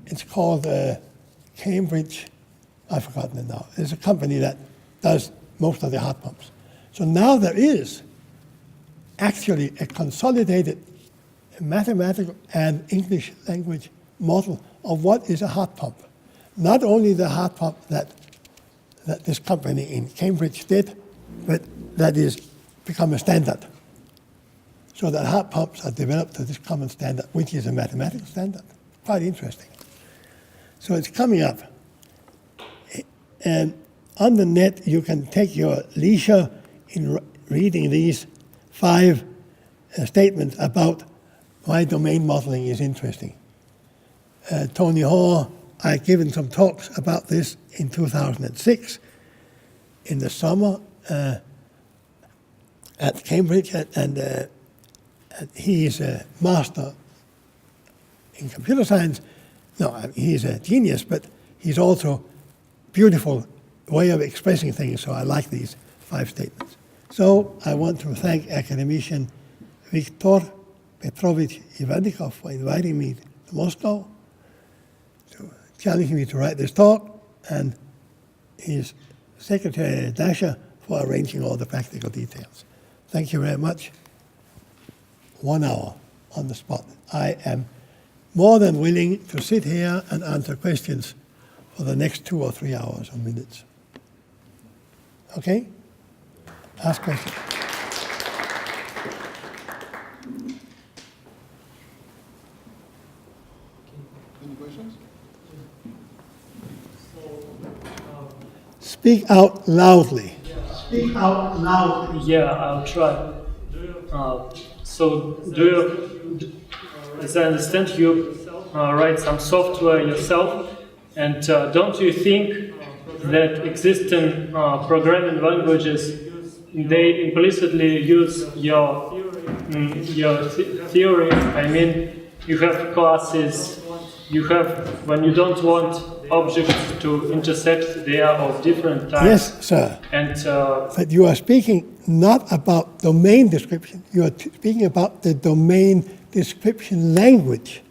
It's called Cambridge, I've forgotten it now. There's a company that does most of the heart pumps. So now there is actually a consolidated mathematical and English language model of what is a heart pump. Not only the heart pump that this company in Cambridge did, but that is become a standard. So that heart pumps are developed to this common standard, which is a mathematical standard. Quite interesting. So it's coming up. And on the net, you can take your leisure in reading these 5 statements about why domain modeling is interesting. Tony Hoare, I've given some talks about this in 2006 in the summer at Cambridge, and he is a master in computer science. No, he's a genius, but he's also beautiful way of expressing things, so I like these 5 statements. So I want to thank academician Viktor Petrovich Ivanikov for inviting me to Moscow, to challenging me to write this talk, and his secretary Dasha for arranging all the practical details. Thank you very much. 1 hour on the spot. I am more than willing to sit here and answer questions for the next 2 or 3 hours or minutes. Okay? Ask questions. Any questions? Speak out loudly. Speak out loudly. Yeah, I'll try. Do you, as I understand, you write some software yourself, and don't you think that existing programming languages, they implicitly use your theory? I mean, you have classes, you have, when you don't want objects to intersect, they are of different types. Yes, sir. And but you are speaking not about domain description. You are speaking about the domain description language.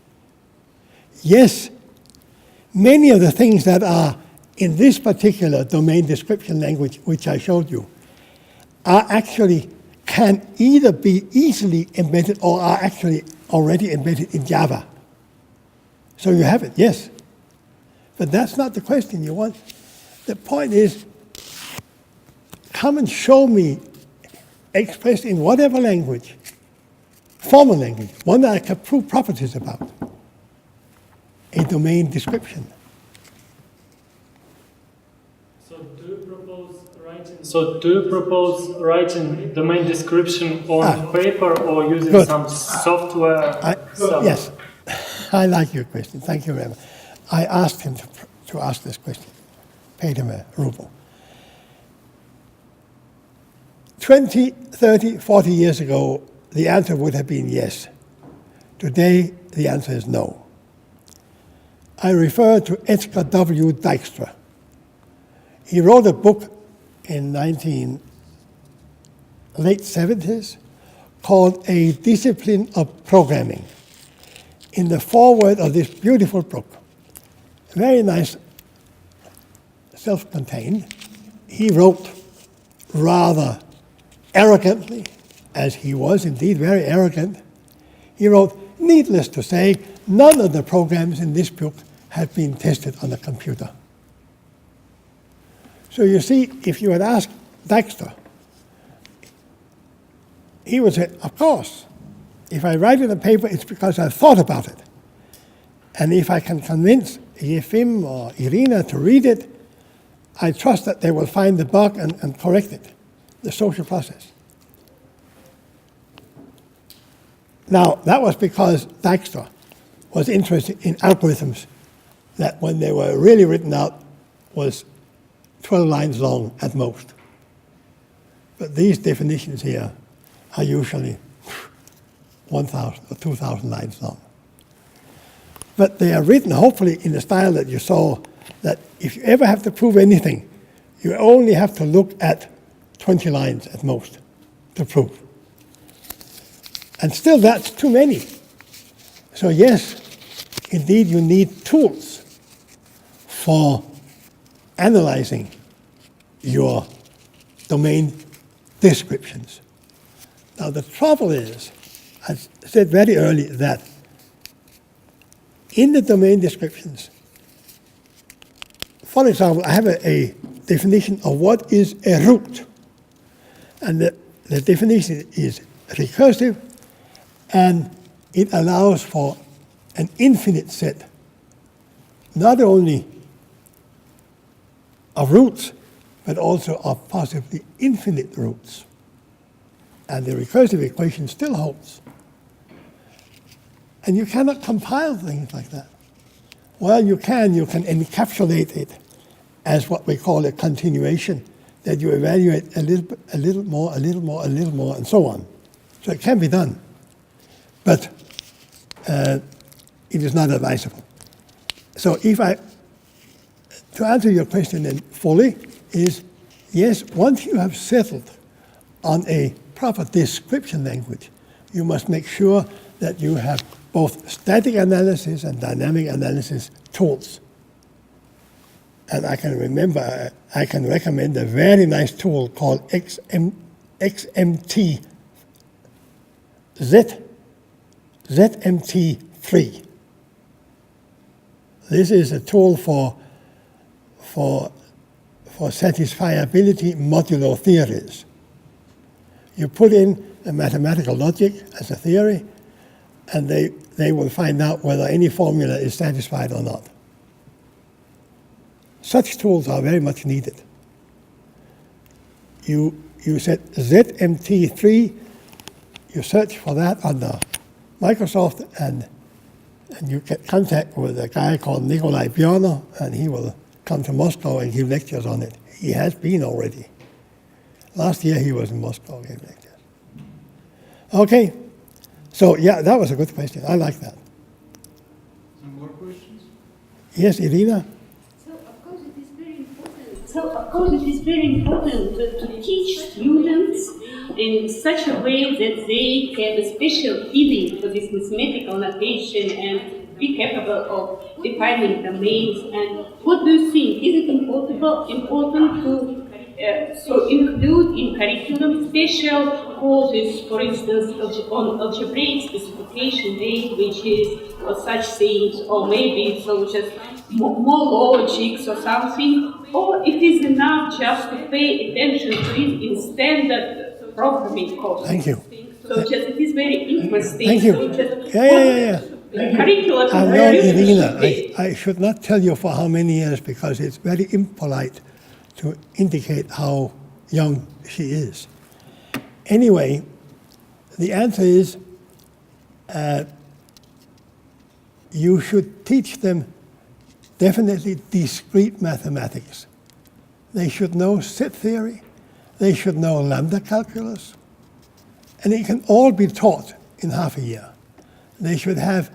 Yes, many of the things that are in this particular domain description language, which I showed you, are actually, can either be easily embedded or are actually already embedded in Java. So you have it, yes. But that's not the question you want. The point is, come and show me, expressed in whatever language, formal language, one that I can prove properties about, a domain description. So do you propose writing domain description on paper or using good. some software? Yes, I like your question. Thank you very much. I asked him to ask this question, paid him a ruble. 20, 30, 40 years ago, the answer would have been yes. Today, the answer is no. I refer to Edgar W. Dijkstra. He wrote a book in late 70s called A Discipline of Programming. In the foreword of this beautiful book, very nice, self-contained, he wrote rather arrogantly, as he was indeed very arrogant, he wrote, needless to say, none of the programs in this book have been tested on a computer. So you see, if you had asked Dijkstra, he would say, of course, if I write in a paper, it's because I've thought about it. And if I can convince Yefim or Irina to read it, I trust that they will find the bug and correct it, the social process. Now, that was because Dijkstra was interested in algorithms that, when they were really written out, was 12 lines long at most. But these definitions here are usually 1,000 or 2,000 lines long. But they are written, hopefully, in the style that you saw, that if you ever have to prove anything, you only have to look at 20 lines at most to prove. And still, that's too many. So yes, indeed, you need tools for analyzing your domain descriptions. Now, the trouble is, I said very early that in the domain descriptions, for example, I have a definition of what is a root. And the definition is recursive, and it allows for an infinite set, not only of roots, but also of possibly infinite roots. And the recursive equation still holds. And you cannot compile things like that. Well, you can encapsulate it as what we call a continuation, that you evaluate a little more, and so on. So it can be done. But it is not advisable. So to answer your question then fully, is yes, once you have settled on a proper description language, you must make sure that you have both static analysis and dynamic analysis tools. And I can recommend a very nice tool called ZMT3. This is a tool for satisfiability modulo theories. You put in a mathematical logic as a theory, and they will find out whether any formula is satisfied or not. Such tools are very much needed. You set ZMT3, you search for that under Microsoft, and you get contact with a guy called Nikolai Bjørner, and he will come to Moscow and give lectures on it. He has been already. Last year he was in Moscow giving lectures. Okay, so yeah, that was a good question. I like that. Some more questions? Yes, Irina? So of course it is very important to teach students in such a way that they have a special feeling for this mathematical notation and be capable of defining domains. And what do you think? Is it important to include in curriculum special courses, for instance, on algebraic specification languages or such things, or maybe so just more logics or something, or it is enough just to pay attention to it in standard programming courses? Thank you. So just it is very interesting. Thank you. So just Yeah. curriculum. I know, Irina, I should not tell you for how many years because it's very impolite to indicate how young she is. Anyway, the answer is you should teach them definitely discrete mathematics. They should know set theory. They should know lambda calculus. And it can all be taught in half a year. They should have,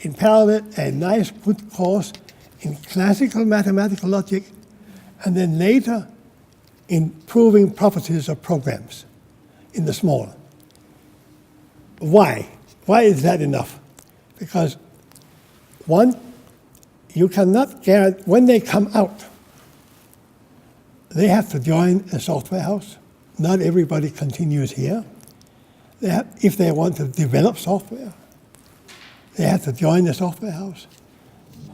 in parallel, a nice, good course in classical mathematical logic, and then later in proving properties of programs in the small. Why? Why is that enough? Because, one, you cannot guarantee, when they come out, they have to join a software house. Not everybody continues here. If they want to develop software, they have to join a software house.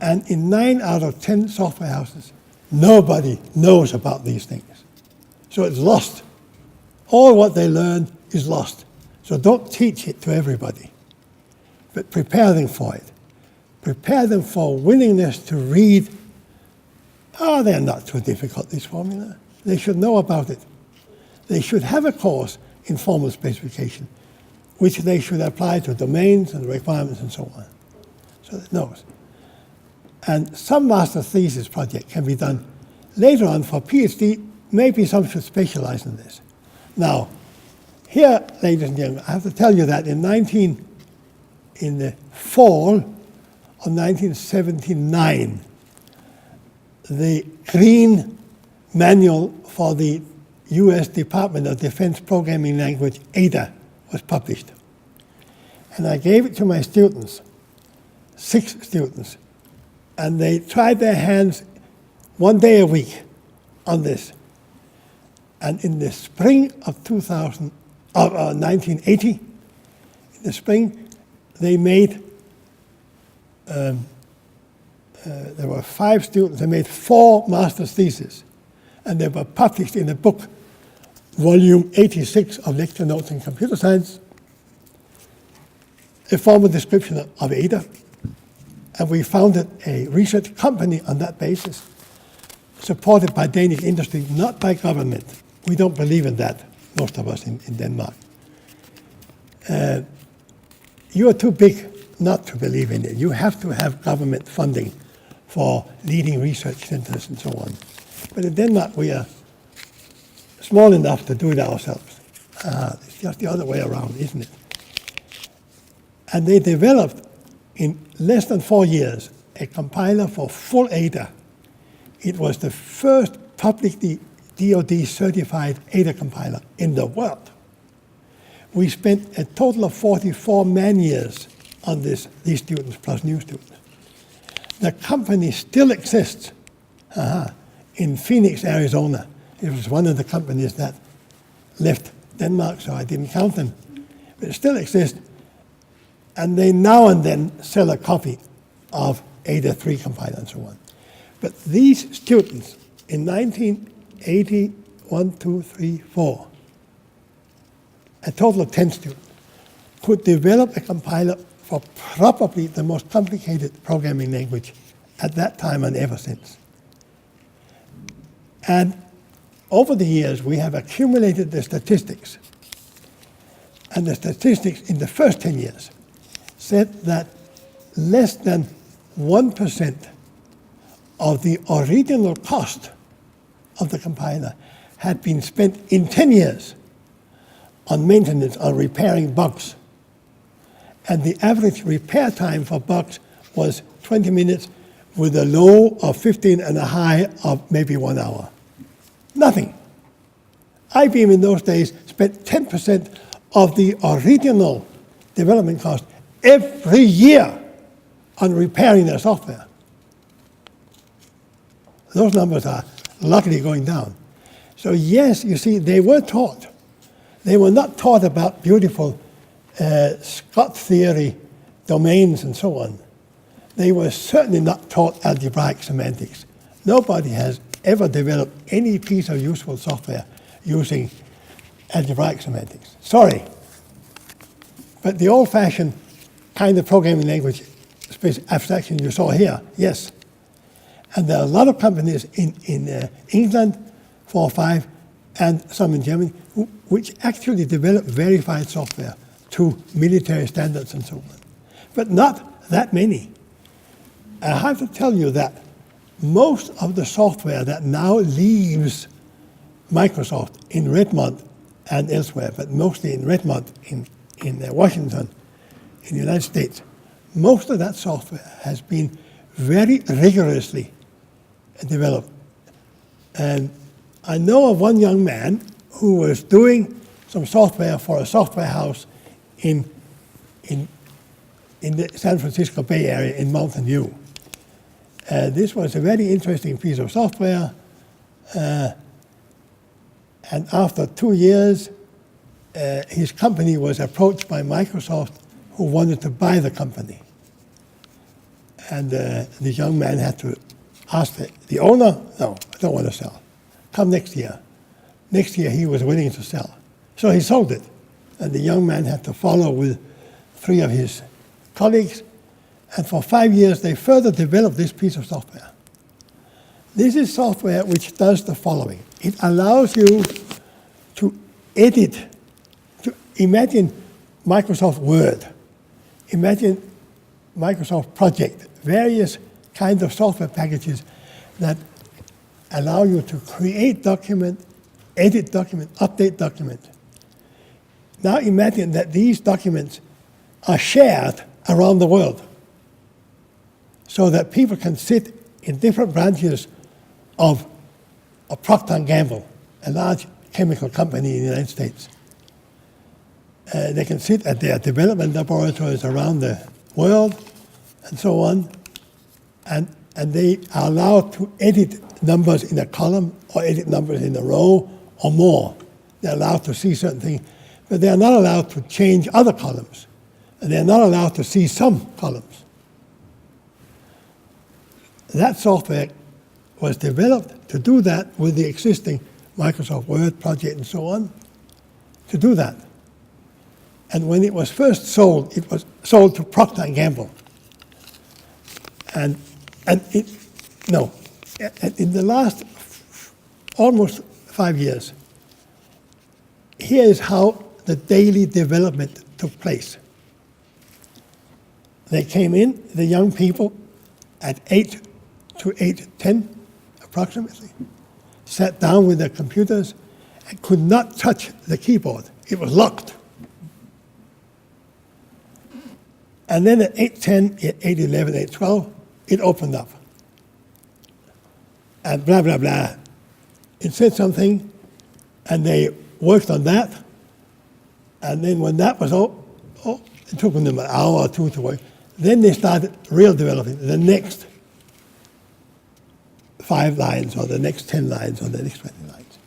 And in 9 out of 10 software houses, nobody knows about these things. So it's lost. All what they learn is lost. So don't teach it to everybody, but prepare them for it. Prepare them for willingness to read. Oh, they're not too difficult, this formula. They should know about it. They should have a course in formal specification, which they should apply to domains and requirements and so on. So it knows. And some master thesis project can be done later on for PhD. Maybe some should specialize in this. Now, here, ladies and gentlemen, I have to tell you that in the fall of 1979, the Green Manual for the US Department of Defense Programming Language, Ada, was published. And I gave it to my students, 6 students, and they tried their hands 1 day a week on this. And in the spring of 1980, in the spring, they made, there were 5 students, they made 4 master's theses, and they were published in a book, volume 86 of Lecture Notes in Computer Science, a formal description of Ada, and we founded a research company on that basis, supported by Danish industry, not by government. We don't believe in that, most of us in Denmark. You are too big not to believe in it. You have to have government funding for leading research centers and so on. But in Denmark, we are small enough to do it ourselves. It's just the other way around, isn't it? And they developed, in less than 4 years, a compiler for full Ada. It was the first publicly DoD-certified Ada compiler in the world. We spent a total of 44 man-years on this, these students plus new students. The company still exists in Phoenix, Arizona. It was one of the companies that left Denmark, so I didn't count them. But it still exists. And they now and then sell a copy of Ada 3 compiler and so on. But these students in 1980, 1, 2, 3, 4, a total of 10 students, could develop a compiler for probably the most complicated programming language at that time and ever since. And over the years, we have accumulated the statistics. And the statistics in the first 10 years said that less than 1% of the original cost of the compiler had been spent in 10 years on maintenance, on repairing bugs. And the average repair time for bugs was 20 minutes with a low of 15 and a high of maybe 1 hour. Nothing. IBM in those days spent 10% of the original development cost every year on repairing their software. Those numbers are luckily going down. So yes, you see, they were taught. They were not taught about beautiful Scott theory, domains, and so on. They were certainly not taught algebraic semantics. Nobody has ever developed any piece of useful software using algebraic semantics. Sorry. But the old-fashioned kind of programming language abstraction you saw here, yes. And there are a lot of companies in England, 4 or 5, and some in Germany, which actually develop verified software to military standards and so on. But not that many. I have to tell you that most of the software that now leaves Microsoft in Redmond and elsewhere, but mostly in Redmond in Washington, in the United States, most of that software has been very rigorously developed. And I know of one young man who was doing some software for a software house in the San Francisco Bay Area in Mountain View. This was a very interesting piece of software. And after 2 years, his company was approached by Microsoft, who wanted to buy the company. And the young man had to ask the owner, no, I don't want to sell. Come next year. Next year he was willing to sell. So he sold it. And the young man had to follow with 3 of his colleagues. And for 5 years they further developed this piece of software. This is software which does the following. It allows you to edit, to imagine Microsoft Word, imagine Microsoft Project, various kinds of software packages that allow you to create document, edit document, update document. Now imagine that these documents are shared around the world so that people can sit in different branches of Procter & Gamble, a large chemical company in the United States. They can sit at their development laboratories around the world and so on, and they are allowed to edit numbers in a column or edit numbers in a row or more. They're allowed to see certain things, but they are not allowed to change other columns, and they're not allowed to see some columns. That software was developed to do that with the existing Microsoft Word project and so on, to do that. And when it was first sold, it was sold to Procter & Gamble. And in the last almost 5 years, here is how the daily development took place. They came in, the young people, at 8 to 8:10 approximately, sat down with their computers and could not touch the keyboard. It was locked. And then at 8:10, 8:11, 8:12, it opened up. And blah, blah, blah. It said something, and they worked on that. And then when that was it took them an hour or two to work. Then they started real developing the next 5 lines, or the next 10 lines, or the next 20 lines.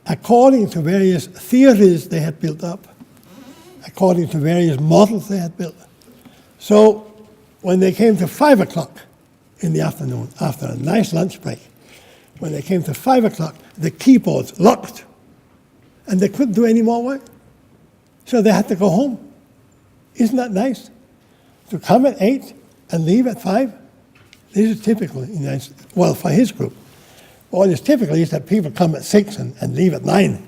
According to various theories they had built up, according to various models they had built. So when they came to 5 o'clock in the afternoon, after a nice lunch break, when they came to 5 o'clock, the keyboards locked, and they couldn't do any more work. So they had to go home. Isn't that nice? To come at 8 and leave at 5? This is typical, well, for his group. What is typical is that people come at 6 and leave at 9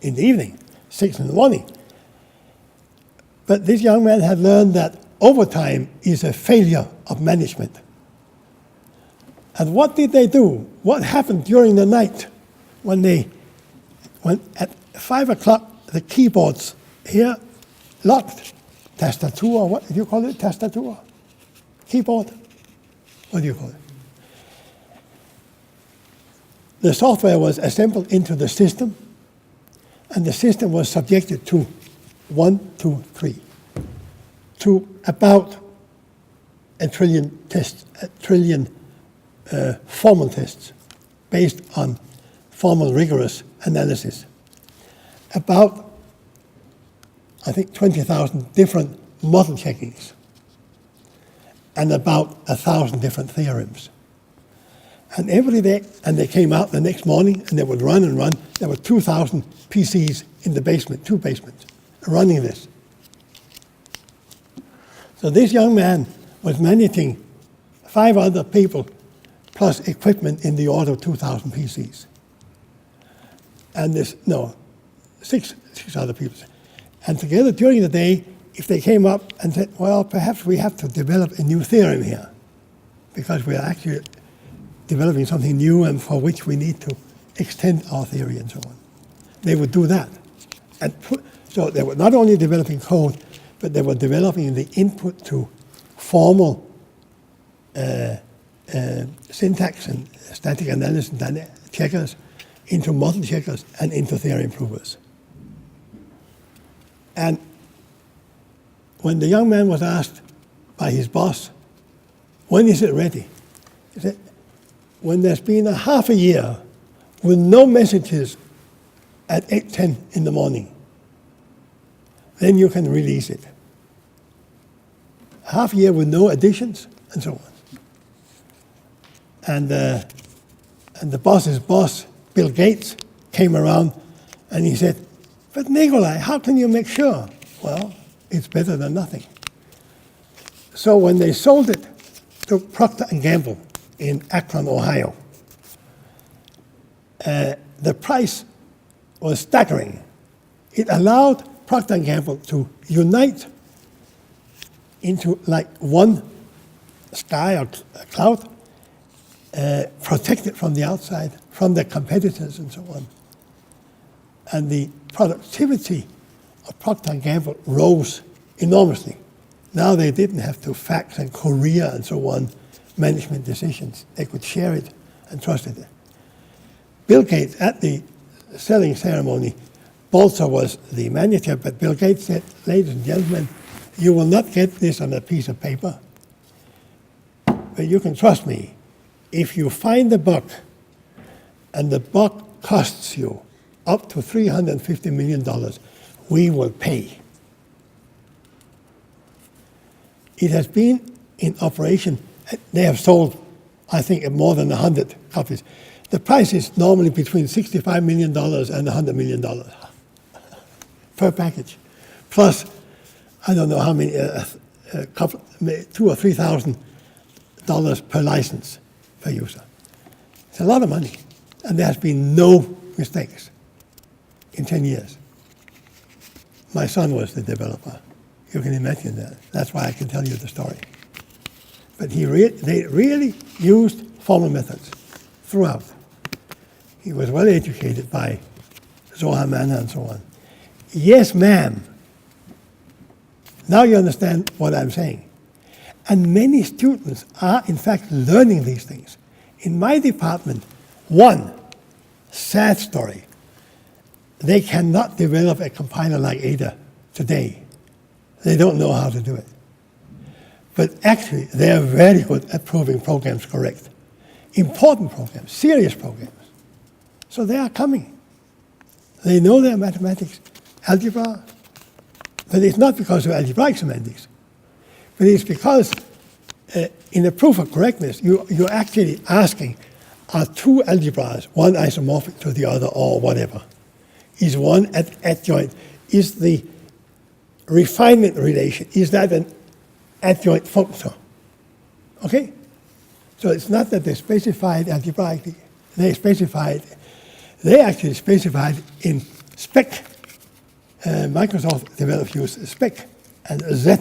in the evening, 6 in the morning. But this young man had learned that overtime is a failure of management. And what did they do? What happened during the night when at 5 o'clock the keyboards here locked? Tastatur, what do you call it? Tastatur? Keyboard? What do you call it? The software was assembled into the system, and the system was subjected to 1, 2, 3, to about a trillion tests, formal tests based on formal rigorous analysis. About, I think, 20,000 different model checkings, and about 1,000 different theorems. And every day, and they came out the next morning, and they would run and run. There were 2,000 PCs in the basement, 2 basements, running this. So this young man was managing 5 other people plus equipment in the order of 2,000 PCs. And six other people. And together during the day, if they came up and said, well, perhaps we have to develop a new theorem here, because we are actually developing something new and for which we need to extend our theory and so on. They would do that. And so they were not only developing code, but they were developing the input to formal syntax and static analysis and checkers into model checkers and into theory improvers. And when the young man was asked by his boss, when is it ready? He said, when there's been a half a year with no messages at 8:10 in the morning, then you can release it. Half a year with no additions and so on. And the boss's boss, Bill Gates, came around and he said, but Nikolai, how can you make sure? Well, it's better than nothing. So when they sold it to Procter & Gamble in Akron, Ohio, the price was staggering. It allowed Procter & Gamble to unite into like one sky or cloud, protected from the outside, from their competitors and so on. And the productivity of Procter & Gamble rose enormously. Now they didn't have to fax and courier and so on management decisions. They could share it and trust it. Bill Gates, at the selling ceremony, Balzer was the manager, but Bill Gates said, ladies and gentlemen, you will not get this on a piece of paper, but you can trust me. If you find the bug, and the bug costs you up to $350 million, we will pay. It has been in operation. They have sold, I think, more than 100 copies. The price is normally between $65 million and $100 million per package, plus I don't know how many, $2,000 or $3,000 per license per user. It's a lot of money, and there has been no mistakes in 10 years. My son was the developer. You can imagine that. That's why I can tell you the story. But they really used formal methods throughout. He was well educated by Zohar Manna and so on. Yes, ma'am. Now you understand what I'm saying. And many students are, in fact, learning these things. In my department, one sad story. They cannot develop a compiler like Ada today. They don't know how to do it. But actually, they are very good at proving programs correct. Important programs, serious programs. So they are coming. They know their mathematics, algebra, but it's not because of algebraic semantics. But it's because in a proof of correctness, you're actually asking, are two algebras, one isomorphic to the other or whatever? Is one adjoint? Is the refinement relation, is that an adjoint function? Okay? So it's not that they specified algebraically. They actually specified in spec. Microsoft developed use spec and Z.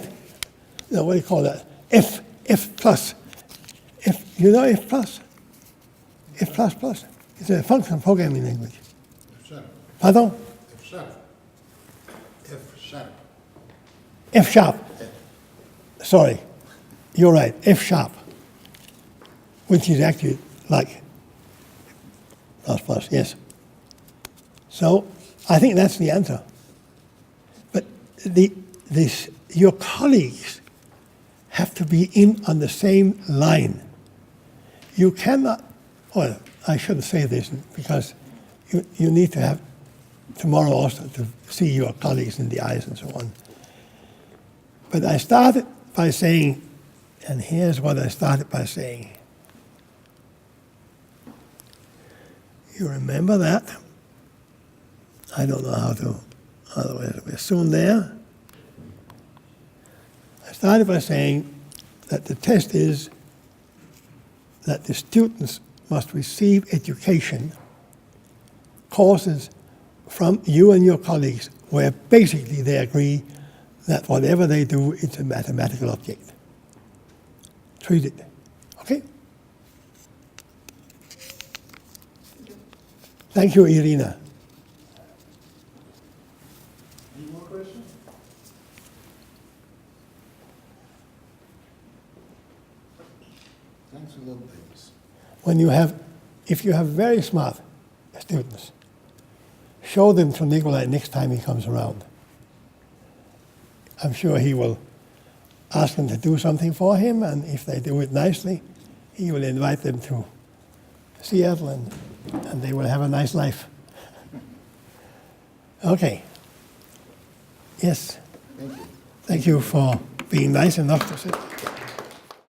What do you call that? F plus. You know F plus? F plus plus. It's a function programming language. F sharp. Pardon? F sharp. F sharp. F sharp. Sorry, you're right. F sharp, which is actually like plus plus. Yes. So I think that's the answer. But your colleagues have to be in on the same line. You cannot, well, I shouldn't say this because you need to have tomorrow also to see your colleagues in the eyes and so on. But I started by saying, and here's what I started by saying. You remember that? I don't know how to, otherwise we're soon there. I started by saying that the test is that the students must receive education, courses from you and your colleagues where basically they agree that whatever they do is a mathematical object. Treat it. Okay? Thank you, Irina. Any more questions? Thanks a lot, babies. If you have very smart students, show them to Nikolai next time he comes around. I'm sure he will ask them to do something for him, and if they do it nicely, he will invite them to Seattle, and they will have a nice life. Okay. Yes. Thank you. Thank you for being nice enough to sit.